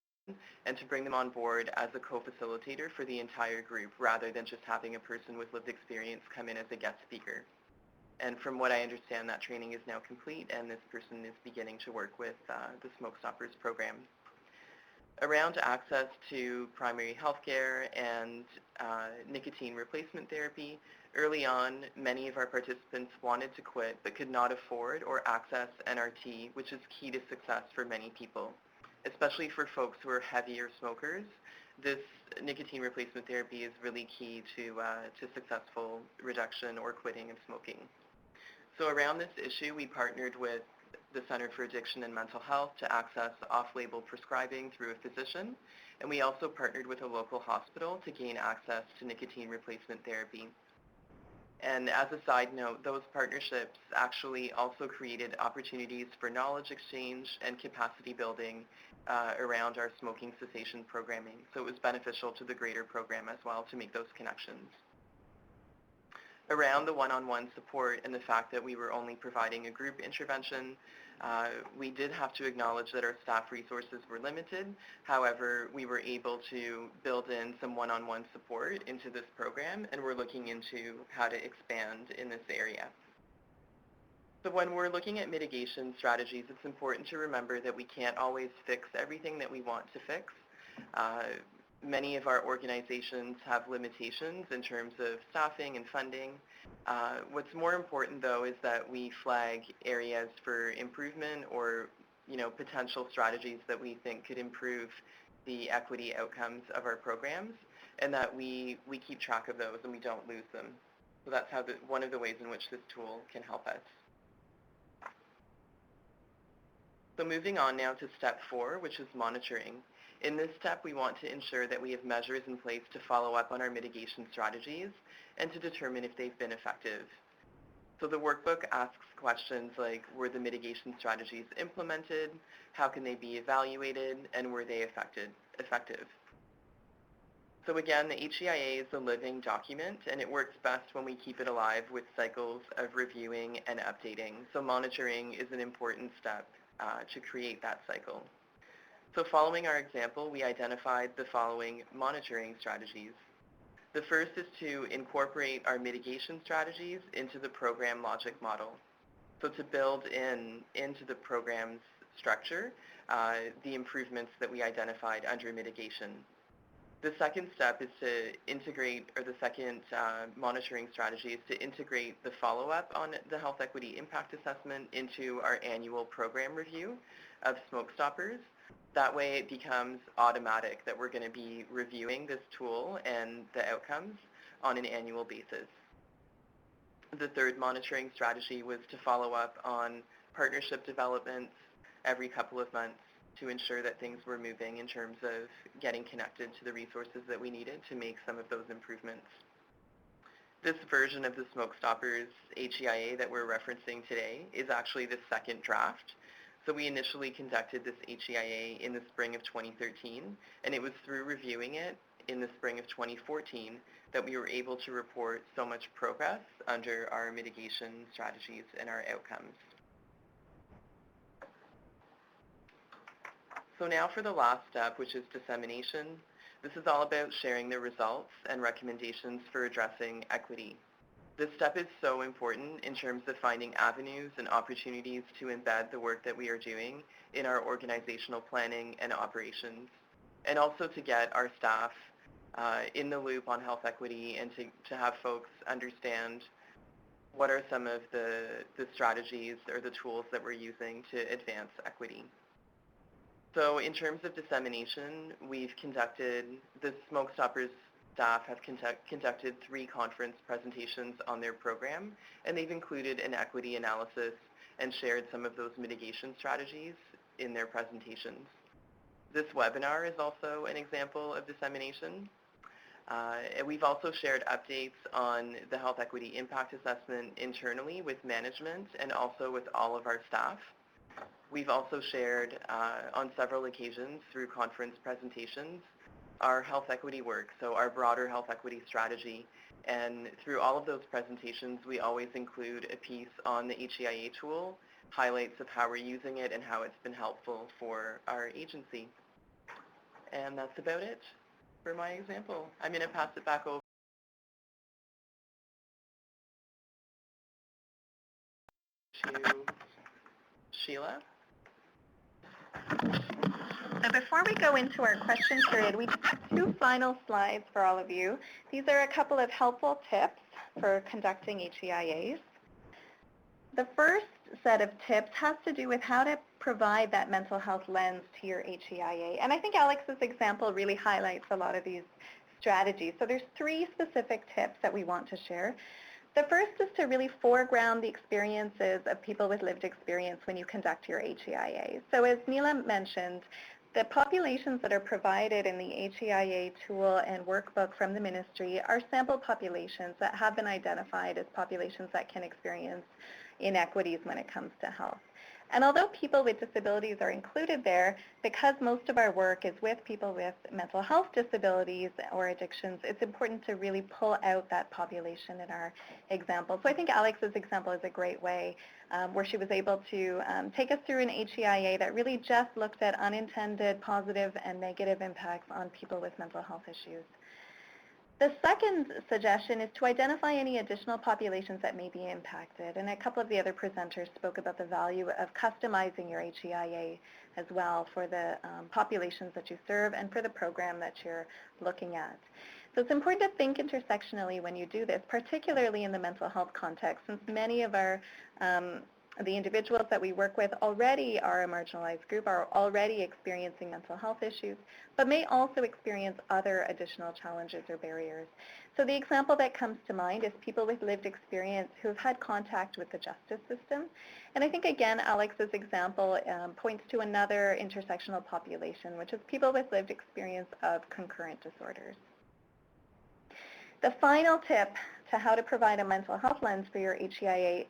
and to bring them on board as a co-facilitator for the entire group rather than just having a person with lived experience come in as a guest speaker. And from what I understand, that training is now complete and this person is beginning to work with the Smoke Stoppers program. Around access to primary health care and nicotine replacement therapy, early on, many of our participants wanted to quit but could not afford or access NRT, which is key to success for many people, especially for folks who are heavier smokers. This nicotine replacement therapy is really key to successful reduction or quitting of smoking. So around this issue, we partnered with the Center for Addiction and Mental Health to access off-label prescribing through a physician, and we also partnered with a local hospital to gain access to nicotine replacement therapy. And as a side note, those partnerships actually also created opportunities for knowledge exchange and capacity building around our smoking cessation programming. So it was beneficial to the greater program as well to make those connections. Around the one-on-one support and the fact that we were only providing a group intervention, we did have to acknowledge that our staff resources were limited. However, we were able to build in some one-on-one support into this program, and we're looking into how to expand in this area. So when we're looking at mitigation strategies, it's important to remember that we can't always fix everything that we want to fix. Many of our organizations have limitations in terms of staffing and funding. What's more important, though, is that we flag areas for improvement or, potential strategies that we think could improve the equity outcomes of our programs, and that we keep track of those and we don't lose them. So that's how one of the ways in which this tool can help us. So moving on now to step 4, which is monitoring. In this step, we want to ensure that we have measures in place to follow up on our mitigation strategies and to determine if they've been effective. So the workbook asks questions like, were the mitigation strategies implemented? How can they be evaluated? And were they effective? So again, the HEIA is a living document, and it works best when we keep it alive with cycles of reviewing and updating. So monitoring is an important step to create that cycle. So following our example, we identified the following monitoring strategies. The first is to incorporate our mitigation strategies into the program logic model. So to build into the program's structure the improvements that we identified under mitigation. The second step is to integrate, or the second monitoring strategy is to integrate the follow-up on the health equity impact assessment into our annual program review of smoke stoppers. That way it becomes automatic that we're going to be reviewing this tool and the outcomes on an annual basis. The third monitoring strategy was to follow up on partnership developments every couple of months to ensure that things were moving in terms of getting connected to the resources that we needed to make some of those improvements. This version of the smoke stoppers HEIA that we're referencing today is actually the second draft. So we initially conducted this HEIA in the spring of 2013, and it was through reviewing it in the spring of 2014 that we were able to report so much progress under our mitigation strategies and our outcomes. So now for the last step, which is dissemination. This is all about sharing the results and recommendations for addressing equity. This step is so important in terms of finding avenues and opportunities to embed the work that we are doing in our organizational planning and operations, and also to get our staff in the loop on health equity and to have folks understand what are some of the strategies or the tools that we're using to advance equity. So in terms of dissemination, the Smoke Stoppers staff have conducted 3 conference presentations on their program, and they've included an equity analysis and shared some of those mitigation strategies in their presentations. This webinar is also an example of dissemination. And we've also shared updates on the health equity impact assessment internally with management and also with all of our staff. We've also shared on several occasions through conference presentations our health equity work, so our broader health equity strategy. And through all of those presentations, we always include a piece on the HEIA tool, highlights of how we're using it and how it's been helpful for our agency. And that's about it for my example. I'm going to pass it back over to Sheela. So before we go into our question period, we just have 2 final slides for all of you. These are a couple of helpful tips for conducting HEIAs. The first set of tips has to do with how to provide that mental health lens to your HEIA. And I think Alex's example really highlights a lot of these strategies. So there's 3 specific tips that we want to share. The first is to really foreground the experiences of people with lived experience when you conduct your HEIA. So as Nila mentioned, the populations that are provided in the HEIA tool and workbook from the ministry are sample populations that have been identified as populations that can experience inequities when it comes to health. And although people with disabilities are included there, because most of our work is with people with mental health disabilities or addictions, it's important to really pull out that population in our example. So I think Alex's example is a great way where she was able to take us through an HEIA that really just looked at unintended positive and negative impacts on people with mental health issues. The second suggestion is to identify any additional populations that may be impacted, and a couple of the other presenters spoke about the value of customizing your HEIA as well for the populations that you serve and for the program that you're looking at. So it's important to think intersectionally when you do this, particularly in the mental health context, since many of the individuals that we work with already are a marginalized group, are already experiencing mental health issues, but may also experience other additional challenges or barriers. So the example that comes to mind is people with lived experience who have had contact with the justice system. And I think, again, Alex's example points to another intersectional population, which is people with lived experience of concurrent disorders. The final tip to how to provide a mental health lens for your HEIA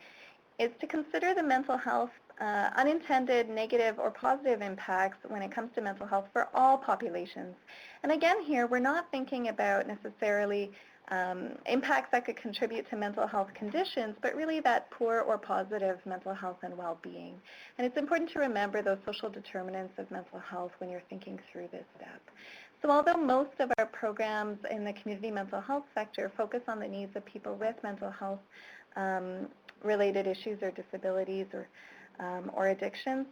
is to consider the mental health unintended negative or positive impacts when it comes to mental health for all populations. And again here, we're not thinking about necessarily impacts that could contribute to mental health conditions, but really that poor or positive mental health and well-being. And it's important to remember those social determinants of mental health when you're thinking through this step. So although most of our programs in the community mental health sector focus on the needs of people with mental health related issues or disabilities or addictions,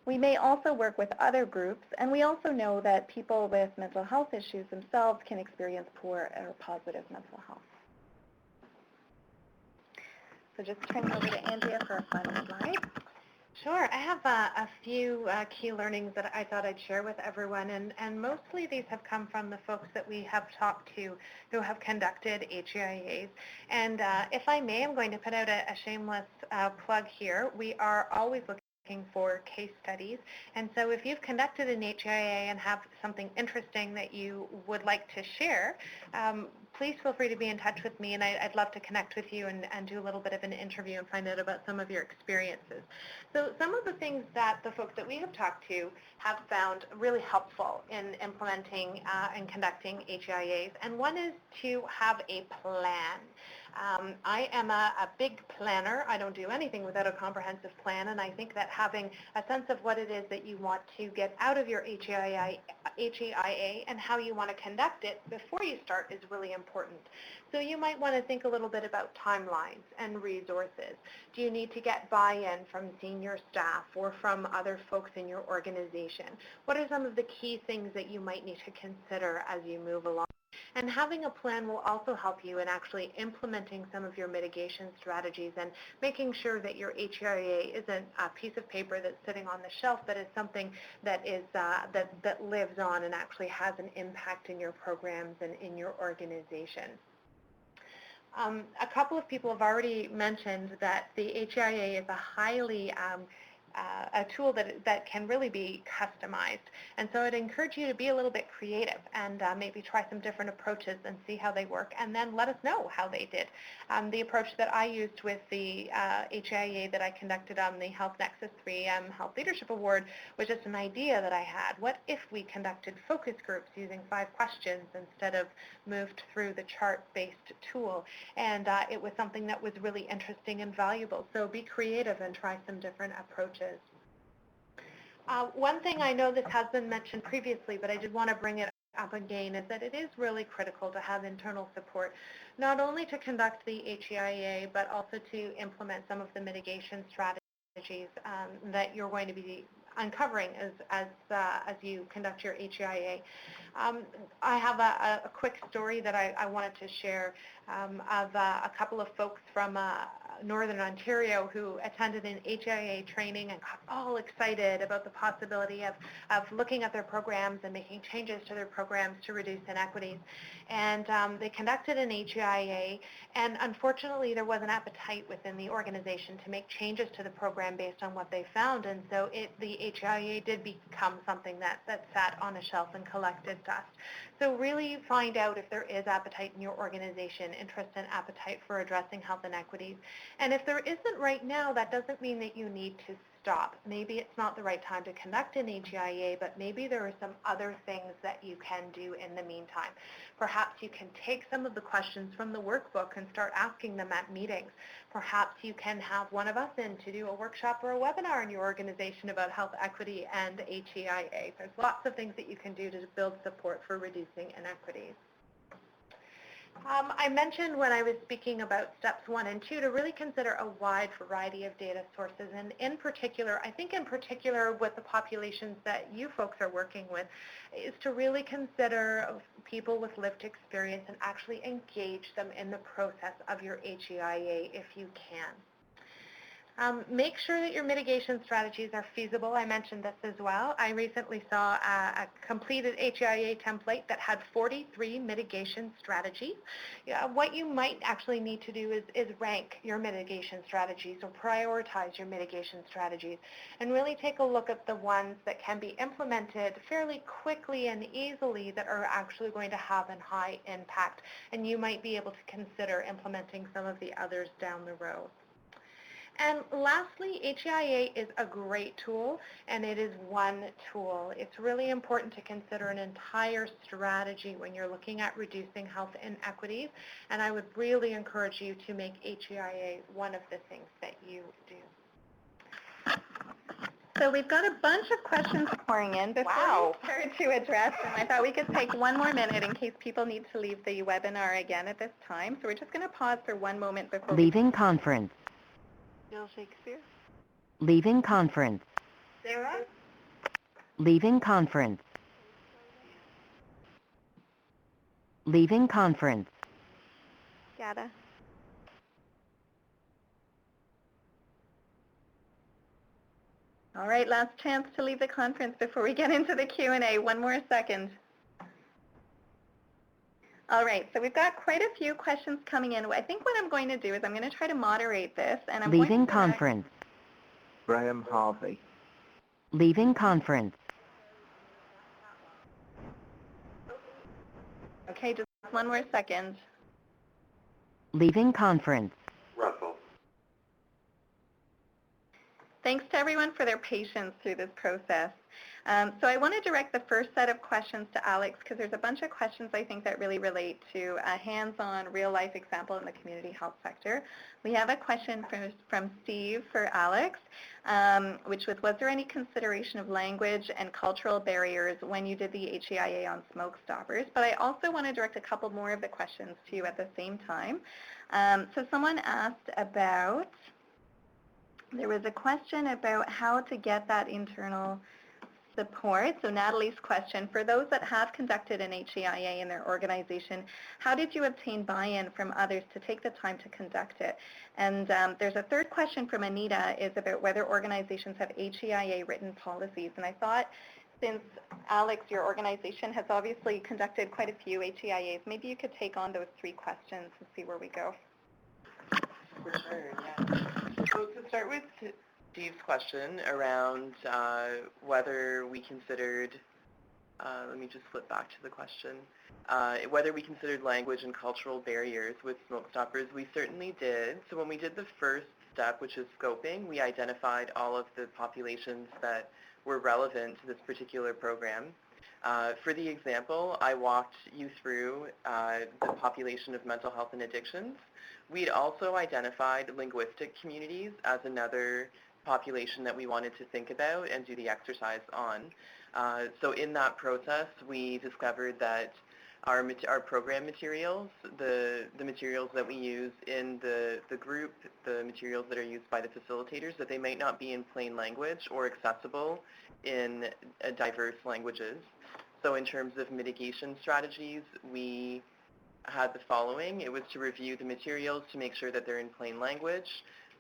we may also work with other groups, and we also know that people with mental health issues themselves can experience poor or positive mental health. So just turning over to Andrea for a final slide. Sure. I have a few key learnings that I thought I'd share with everyone, and mostly these have come from the folks that we have talked to who have conducted HEIAs. And if I may, I'm going to put out a shameless plug here. We are always looking for case studies, and so if you've conducted an HEIA and have something interesting that you would like to share, please feel free to be in touch with me, and I'd love to connect with you and do a little bit of an interview and find out about some of your experiences. So some of the things that the folks that we have talked to have found really helpful in implementing and conducting HEIAs, and one is to have a plan. I am a big planner. I don't do anything without a comprehensive plan, and I think that having a sense of what it is that you want to get out of your HEIA and how you want to conduct it before you start is really important. So you might want to think a little bit about timelines and resources. Do you need to get buy-in from senior staff or from other folks in your organization? What are some of the key things that you might need to consider as you move along? And having a plan will also help you in actually implementing some of your mitigation strategies and making sure that your HEIA isn't a piece of paper that's sitting on the shelf, but is something that is that lives on and actually has an impact in your programs and in your organization. A couple of people have already mentioned that the HEIA is a highly a tool that can really be customized. And so I'd encourage you to be a little bit creative and maybe try some different approaches and see how they work, and then let us know how they did. The approach that I used with the HEIA that I conducted on the Health Nexus 3M Health Leadership Award was just an idea that I had. What if we conducted focus groups using 5 questions instead of moved through the chart-based tool? And it was something that was really interesting and valuable. So be creative and try some different approaches. One thing, I know this has been mentioned previously, but I did want to bring it up again, is that it is really critical to have internal support, not only to conduct the HEIA, but also to implement some of the mitigation strategies that you're going to be uncovering as you conduct your HEIA. I have a quick story that I wanted to share of a couple of folks from Northern Ontario who attended an HEIA training and got all excited about the possibility of looking at their programs and making changes to their programs to reduce inequities. And they conducted an HEIA, and unfortunately there was an appetite within the organization to make changes to the program based on what they found, and so the HEIA did become something that sat on a shelf and collected dust. So really find out if there is appetite in your organization, interest and appetite for addressing health inequities. And if there isn't right now, that doesn't mean that you need to stop. Maybe it's not the right time to conduct an HEIA, but maybe there are some other things that you can do in the meantime. Perhaps you can take some of the questions from the workbook and start asking them at meetings. Perhaps you can have one of us in to do a workshop or a webinar in your organization about health equity and HEIA. There's lots of things that you can do to build support for reducing inequities. I mentioned when I was speaking about steps 1 and 2 to really consider a wide variety of data sources, and in particular, I think in particular with the populations that you folks are working with, is to really consider people with lived experience and actually engage them in the process of your HEIA if you can. Make sure that your mitigation strategies are feasible. I mentioned this as well. I recently saw a completed HEIA template that had 43 mitigation strategies. What you might actually need to do is rank your mitigation strategies or prioritize your mitigation strategies and really take a look at the ones that can be implemented fairly quickly and easily that are actually going to have a high impact, and you might be able to consider implementing some of the others down the road. And lastly, HEIA is a great tool, and it is one tool. It's really important to consider an entire strategy when you're looking at reducing health inequities, and I would really encourage you to make HEIA one of the things that you do. So we've got a bunch of questions pouring in before we start to address them. I thought we could take one more minute in case people need to leave the webinar again at this time. So we're just going to pause for one moment before Leaving conference. Bill Shakespeare? Leaving conference. Sarah? Leaving conference. Leaving conference. Yada. All right, last chance to leave the conference before we get into the Q&A. One more second. All right, so we've got quite a few questions coming in. I think what I'm going to do is I'm going to try to moderate this, and I'm Leaving going to direct... conference. Graham Harvey. Leaving conference. Okay, just one more second. Leaving conference. Russell. Thanks to everyone for their patience through this process. So I want to direct the first set of questions to Alex because there's a bunch of questions I think that really relate to a hands-on, real-life example in the community health sector. We have a question from Steve for Alex, which was there any consideration of language and cultural barriers when you did the HEIA on smoke stoppers? But I also want to direct a couple more of the questions to you at the same time. So someone asked about, there was a question about how to get that internal support. So Natalie's question, for those that have conducted an HEIA in their organization, how did you obtain buy-in from others to take the time to conduct it? And there's a third question from Anita, is about whether organizations have HEIA written policies. And I thought, since Alex, your organization has obviously conducted quite a few HEIAs, maybe you could take on those three questions and see where we go. For sure, yeah. So to start with Steve's question around whether we considered, let me just flip back to the question, whether we considered language and cultural barriers with smoke stoppers, we certainly did. So when we did the first step, which is scoping, we identified all of the populations that were relevant to this particular program. For the example, I walked you through the population of mental health and addictions. We'd also identified linguistic communities as another population that we wanted to think about and do the exercise on. So in that process, we discovered that our program materials, the materials that we use in the group, the materials that are used by the facilitators, that they might not be in plain language or accessible in diverse languages. So in terms of mitigation strategies, we had the following. It was to review the materials to make sure that they're in plain language,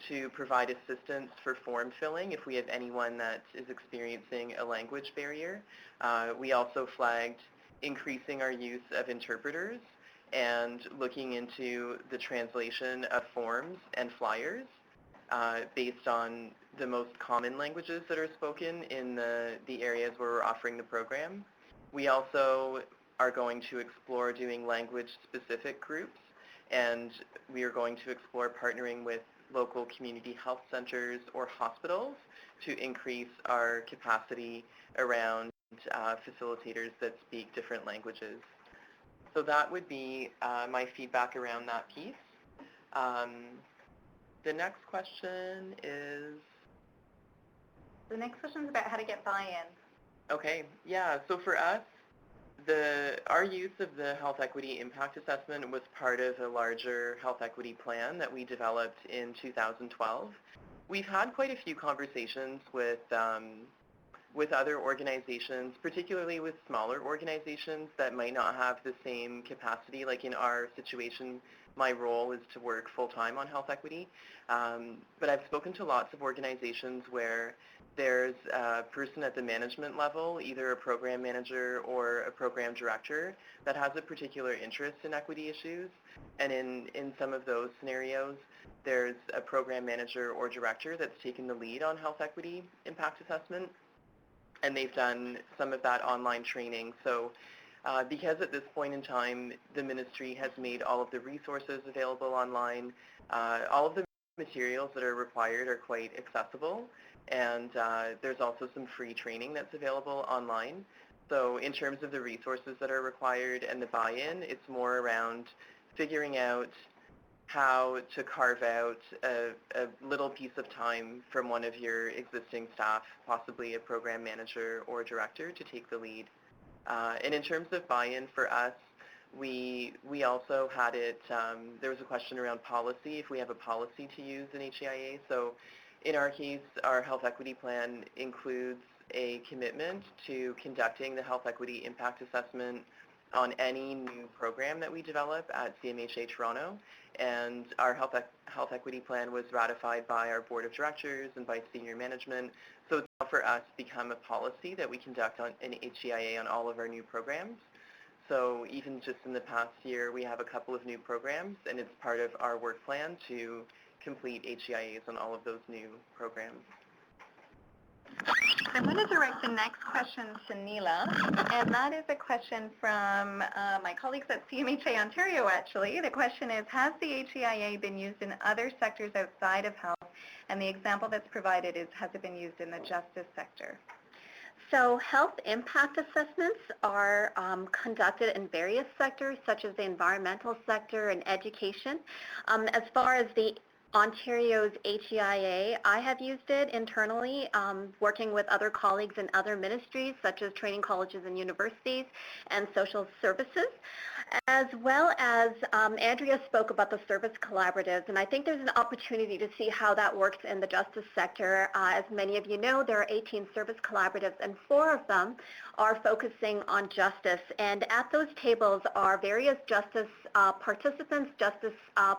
to provide assistance for form filling if we have anyone that is experiencing a language barrier. We also flagged increasing our use of interpreters and looking into the translation of forms and flyers based on the most common languages that are spoken in the areas where we're offering the program. We also are going to explore doing language-specific groups, and we are going to explore partnering with local community health centers or hospitals to increase our capacity around facilitators that speak different languages. So that would be my feedback around that piece. The next question is... The next question is about how to get buy-in. Okay, yeah, so for us, our use of the health equity impact assessment was part of a larger health equity plan that we developed in 2012. We've had quite a few conversations with other organizations, particularly with smaller organizations that might not have the same capacity. Like in our situation, my role is to work full-time on health equity. But I've spoken to lots of organizations where there's a person at the management level, either a program manager or a program director, that has a particular interest in equity issues. And in some of those scenarios, there's a program manager or director that's taken the lead on health equity impact assessment, and they've done some of that online training. So because at this point in time, the ministry has made all of the resources available online, all of the materials that are required are quite accessible, and there's also some free training that's available online. So in terms of the resources that are required and the buy-in, it's more around figuring out how to carve out a little piece of time from one of your existing staff, possibly a program manager or director, to take the lead. And in terms of buy-in for us, we also had it, there was a question around policy, if we have a policy to use in HEIA. So in our case, our health equity plan includes a commitment to conducting the health equity impact assessment on any new program that we develop at CMHA Toronto. And our health equity plan was ratified by our board of directors and by senior management. So it's now for us become a policy that we conduct on an HEIA on all of our new programs. So even just in the past year, we have a couple of new programs, and it's part of our work plan to complete HEIAs on all of those new programs. I'm going to direct the next question to Nila, and that is a question from my colleagues at CMHA Ontario, actually. The question is, has the HEIA been used in other sectors outside of health? And the example that's provided is, has it been used in the justice sector? So health impact assessments are conducted in various sectors, such as the environmental sector and education. As far as the Ontario's HEIA, I have used it internally, working with other colleagues in other ministries, such as training colleges and universities and social services, as well as Andrea spoke about the service collaboratives, and I think there's an opportunity to see how that works in the justice sector. As many of you know, there are 18 service collaboratives, and 4 of them are focusing on justice, and at those tables are various justice participants, justice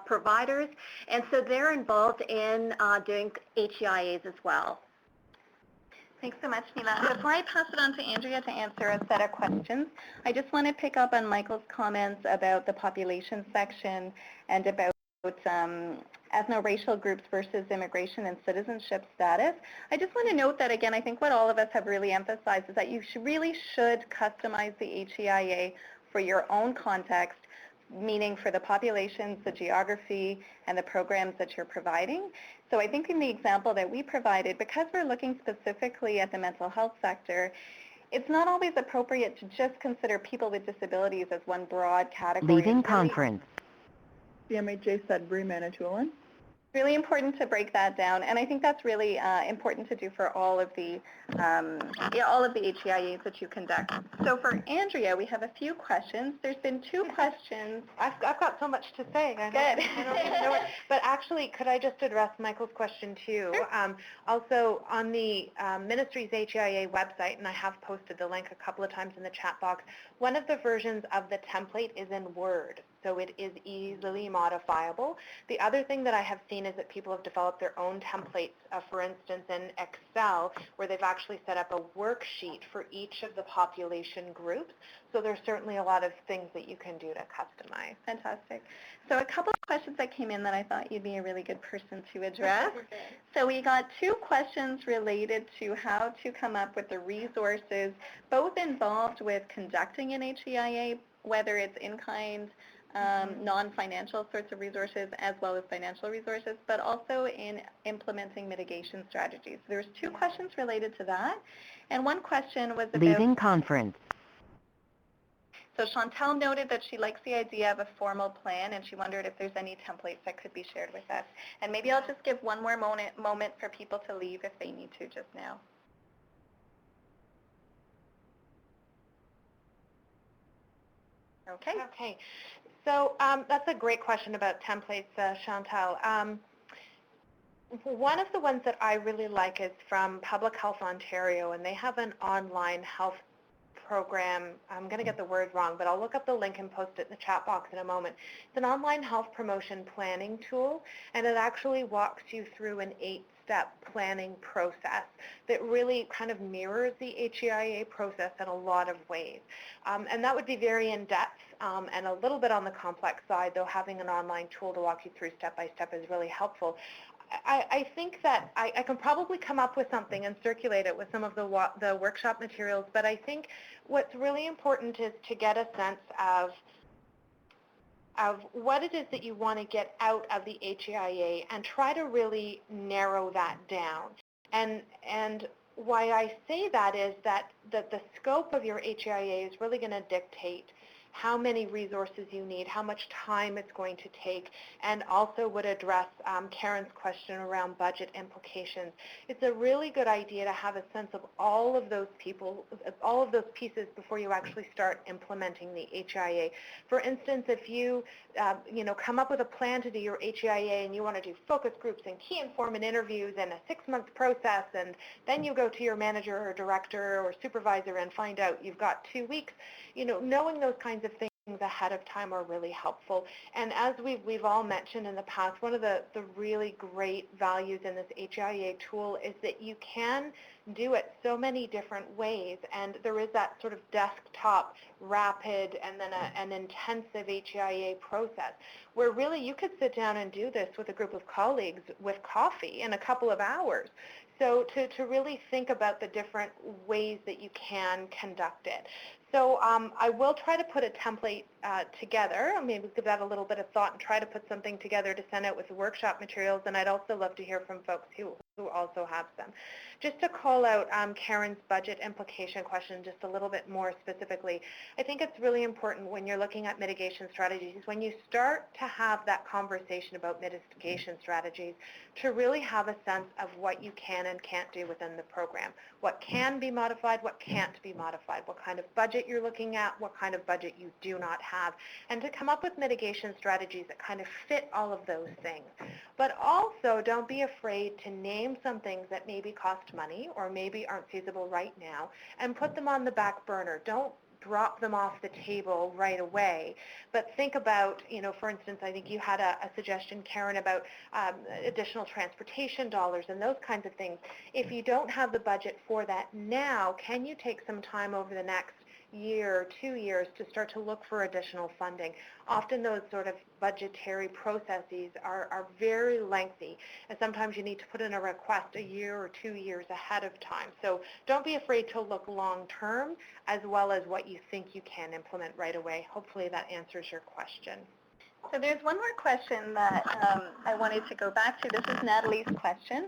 providers, and so they're involved in doing HEIAs as well. Thanks so much, Nila. Before I pass it on to Andrea to answer a set of questions, I just want to pick up on Michael's comments about the population section and about ethno-racial groups versus immigration and citizenship status. I just want to note that, again, I think what all of us have really emphasized is that you really should customize the HEIA for your own context, meaning for the populations, the geography, and the programs that you're providing. So I think in the example that we provided, because we're looking specifically at the mental health sector, it's not always appropriate to just consider people with disabilities as one broad category. Leaving conference. CMHA Sudbury, Manitoulin. Really important to break that down, and I think that's really important to do for all of the HEIAs that you conduct. So for Andrea, we have a few questions. There's been 2 questions. I've got so much to say. I don't even know it. But actually, could I just address Michael's question too? Sure. Also, on the Ministry's HEIA website, and I have posted the link a couple of times in the chat box, one of the versions of the template is in Word, so it is easily modifiable. The other thing that I have seen is that people have developed their own templates, for instance, in Excel, where they've actually set up a worksheet for each of the population groups. So there's certainly a lot of things that you can do to customize. Fantastic. So a couple of questions that came in that I thought you'd be a really good person to address. So we got 2 questions related to how to come up with the resources, both involved with conducting an HEIA, whether it's in-kind, non-financial sorts of resources as well as financial resources, but also in implementing mitigation strategies. There's 2 questions related to that, and one question was about... Leaving conference. So Chantal noted that she likes the idea of a formal plan, and she wondered if there's any templates that could be shared with us. And maybe I'll just give one more moment for people to leave if they need to just now. Okay. Okay. So that's a great question about templates, Chantal. One of the ones that I really like is from Public Health Ontario, and they have an online health program. I'm going to get the word wrong, but I'll look up the link and post it in the chat box in a moment. It's an online health promotion planning tool, and it actually walks you through an 8-step planning process that really kind of mirrors the HEIA process in a lot of ways. And that would be very in-depth and a little bit on the complex side, though having an online tool to walk you through step-by-step is really helpful. I think that I can probably come up with something and circulate it with some of the workshop materials, but I think what's really important is to get a sense of of what it is that you want to get out of the HEIA and try to really narrow that down. And why I say that is that the scope of your HEIA is really going to dictate how many resources you need, how much time it's going to take, and also would address Karen's question around budget implications. It's a really good idea to have a sense of all of those pieces before you actually start implementing the HEIA. For instance, if you come up with a plan to do your HEIA and you want to do focus groups and key informant interviews and a 6-month process, and then you go to your manager or director or supervisor and find out you've got 2 weeks, knowing those kinds of things ahead of time are really helpful. And as we've all mentioned in the past, one of the really great values in this HEIA tool is that you can do it so many different ways, and there is that sort of desktop, rapid, and then an intensive HEIA process, where really you could sit down and do this with a group of colleagues with coffee in a couple of hours. So to really think about the different ways that you can conduct it. So I will try to put a template together, maybe give that a little bit of thought and try to put something together to send out with the workshop materials, and I'd also love to hear from folks who also have them. Just to call out Karen's budget implication question just a little bit more specifically, I think it's really important when you're looking at mitigation strategies, when you start to have that conversation about mitigation strategies, to really have a sense of what you can and can't do within the program. What can be modified, what can't be modified, what kind of budget you're looking at, what kind of budget you do not have, and to come up with mitigation strategies that kind of fit all of those things. But also, don't be afraid to name some things that maybe cost money or maybe aren't feasible right now and put them on the back burner. Don't drop them off the table right away, but think about, for instance, I think you had a suggestion, Karen, about additional transportation dollars and those kinds of things. If you don't have the budget for that now, can you take some time over the next year or 2 years to start to look for additional funding? Often those sort of budgetary processes are very lengthy, and sometimes you need to put in a request a year or 2 years ahead of time. So don't be afraid to look long term as well as what you think you can implement right away. Hopefully that answers your question. So there's one more question that I wanted to go back to. This is Natalie's question.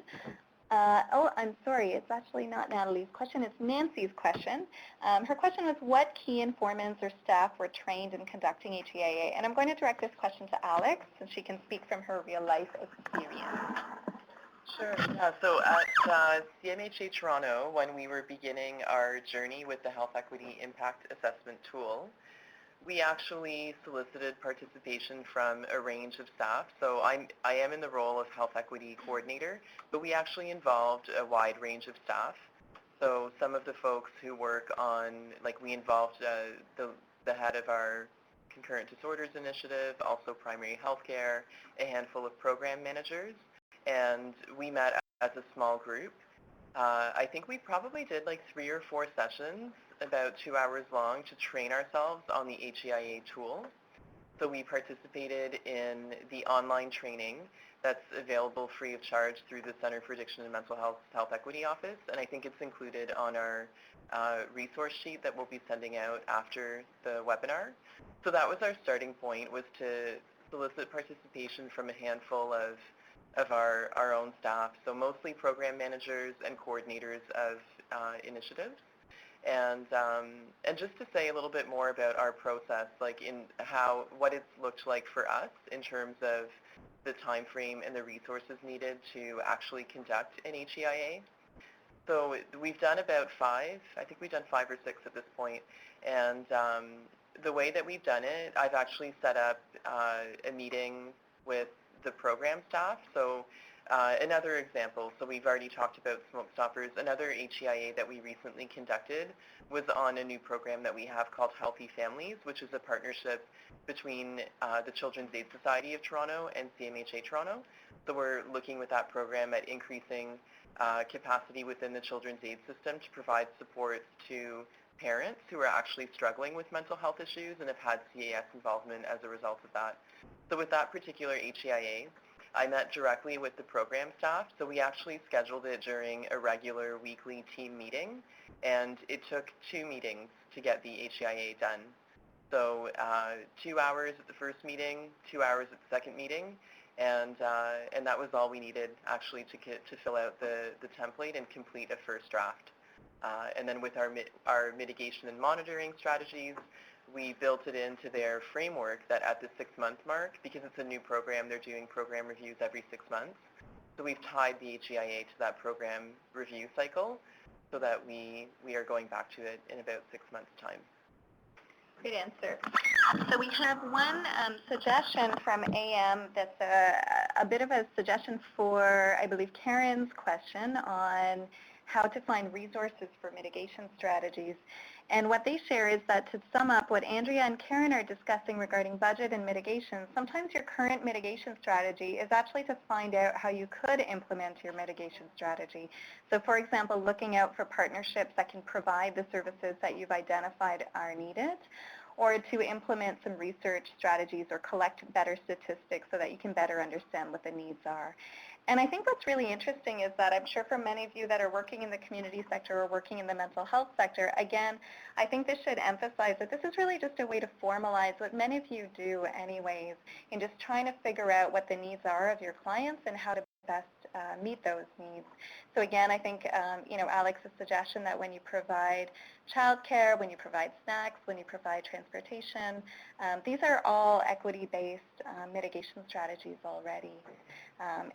I'm sorry, it's actually not Natalie's question, it's Nancy's question. Her question was, what key informants or staff were trained in conducting HEIA? And I'm going to direct this question to Alex, so she can speak from her real-life experience. Sure. Yeah, so at CMHA Toronto, when we were beginning our journey with the Health Equity Impact Assessment tool, we actually solicited participation from a range of staff. So I am in the role of Health Equity Coordinator, but we actually involved a wide range of staff. So some of the folks who work on, we involved the head of our Concurrent Disorders Initiative, also primary health care, a handful of program managers, and we met as a small group. I think we probably did 3 or 4 sessions, about 2 hours long, to train ourselves on the HEIA tool. So we participated in the online training that's available free of charge through the Center for Addiction and Mental Health Health Equity Office, and I think it's included on our resource sheet that we'll be sending out after the webinar. So that was our starting point, was to solicit participation from a handful of our own staff, so mostly program managers and coordinators of initiatives. And just to say a little bit more about our process, what it's looked like for us in terms of the time frame and the resources needed to actually conduct an HEIA. So we've done about 5, I think we've done 5 or 6 at this point, and the way that we've done it, I've actually set up a meeting with the program staff. So another example, so we've already talked about smoke stoppers. Another HEIA that we recently conducted was on a new program that we have called Healthy Families, which is a partnership between the Children's Aid Society of Toronto and CMHA Toronto. So we're looking with that program at increasing capacity within the Children's Aid system to provide support to parents who are actually struggling with mental health issues and have had CAS involvement as a result of that. So with that particular HEIA, I met directly with the program staff, so we actually scheduled it during a regular weekly team meeting, and it took 2 meetings to get the HEIA done. So 2 hours at the first meeting, 2 hours at the second meeting, and that was all we needed actually to fill out the template and complete a first draft. And then with our mitigation and monitoring strategies, we built it into their framework that at the 6-month mark, because it's a new program, they're doing program reviews every 6 months. So we've tied the HEIA to that program review cycle so that we are going back to it in about 6 months' time. Great answer. So we have one suggestion from AM that's a bit of a suggestion for, I believe, Karen's question on how to find resources for mitigation strategies. And what they share is that to sum up what Andrea and Karen are discussing regarding budget and mitigation, sometimes your current mitigation strategy is actually to find out how you could implement your mitigation strategy. So for example, looking out for partnerships that can provide the services that you've identified are needed, or to implement some research strategies or collect better statistics so that you can better understand what the needs are. And I think what's really interesting is that I'm sure for many of you that are working in the community sector or working in the mental health sector, again, I think this should emphasize that this is really just a way to formalize what many of you do anyways in just trying to figure out what the needs are of your clients and how to best meet those needs. So again, I think, Alex's suggestion that when you provide childcare, when you provide snacks, when you provide transportation, these are all equity-based mitigation strategies already.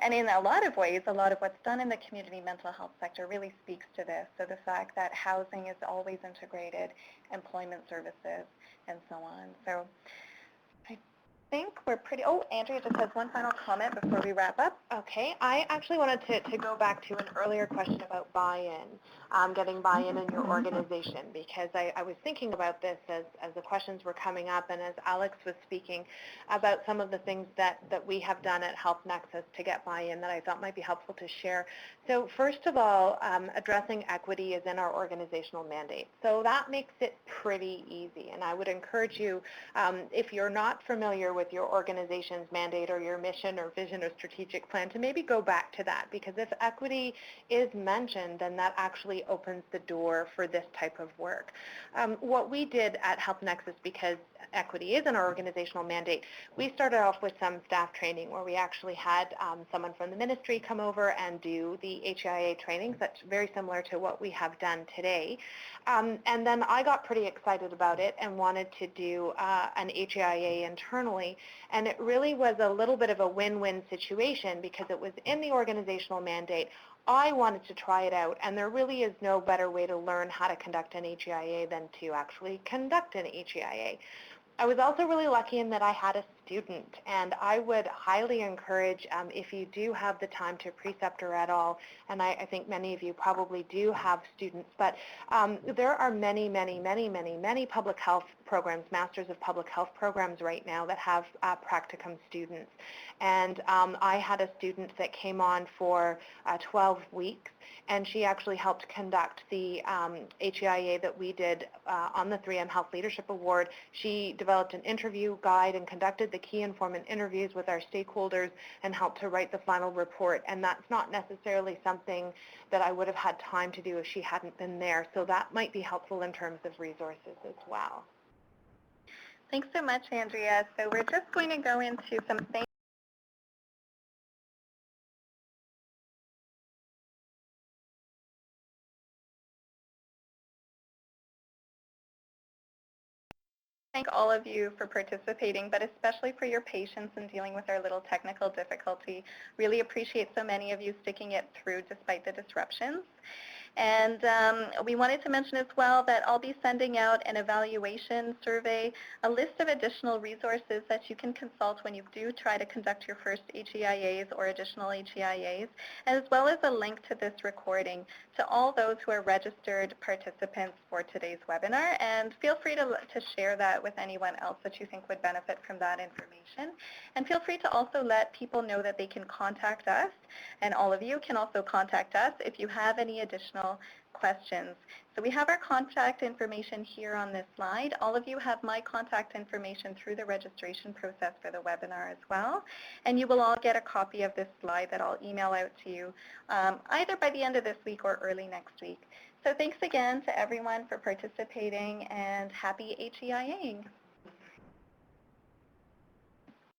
And in a lot of ways, a lot of what's done in the community mental health sector really speaks to this. So the fact that housing is always integrated, employment services, and so on. So I think we're pretty, Andrea just has one final comment before we wrap up. Okay, I actually wanted to go back to an earlier question about buy-in, getting buy-in in your organization, because I was thinking about this as the questions were coming up and as Alex was speaking about some of the things that we have done at Health Nexus to get buy-in that I thought might be helpful to share. So first of all, addressing equity is in our organizational mandate. So that makes it pretty easy, and I would encourage you, if you're not familiar with your organization's mandate or your mission or vision or strategic plan, to maybe go back to that, because if equity is mentioned, then that actually opens the door for this type of work. What we did at Health Nexus, because equity is in our organizational mandate, we started off with some staff training where we actually had someone from the ministry come over and do the HEIA trainings. That's very similar to what we have done today. And then I got pretty excited about it and wanted to do an HEIA internally. And it really was a little bit of a win-win situation because it was in the organizational mandate. I wanted to try it out, and there really is no better way to learn how to conduct an HEIA than to actually conduct an HEIA. I was also really lucky in that I had a student, and I would highly encourage, if you do have the time to preceptor at all, and I think many of you probably do have students, but there are many public health programs, Masters of Public Health programs right now that have practicum students. And I had a student that came on for 12 weeks, and she actually helped conduct the HEIA that we did on the 3M Health Leadership Award. She developed an interview guide and conducted the key informant interviews with our stakeholders and helped to write the final report. And that's not necessarily something that I would have had time to do if she hadn't been there. So that might be helpful in terms of resources as well. Thanks so much, Andrea. So we're just going to go into some things. Thank all of you for participating, but especially for your patience in dealing with our little technical difficulty. Really appreciate so many of you sticking it through despite the disruptions. And we wanted to mention as well that I'll be sending out an evaluation survey, a list of additional resources that you can consult when you do try to conduct your first HEIAs or additional HEIAs, as well as a link to this recording to all those who are registered participants for today's webinar. And feel free to share that with anyone else that you think would benefit from that information. And feel free to also let people know that they can contact us, and all of you can also contact us if you have any additional questions. So we have our contact information here on this slide. All of you have my contact information through the registration process for the webinar as well. And you will all get a copy of this slide that I'll email out to you either by the end of this week or early next week. So thanks again to everyone for participating, and happy HEIAing.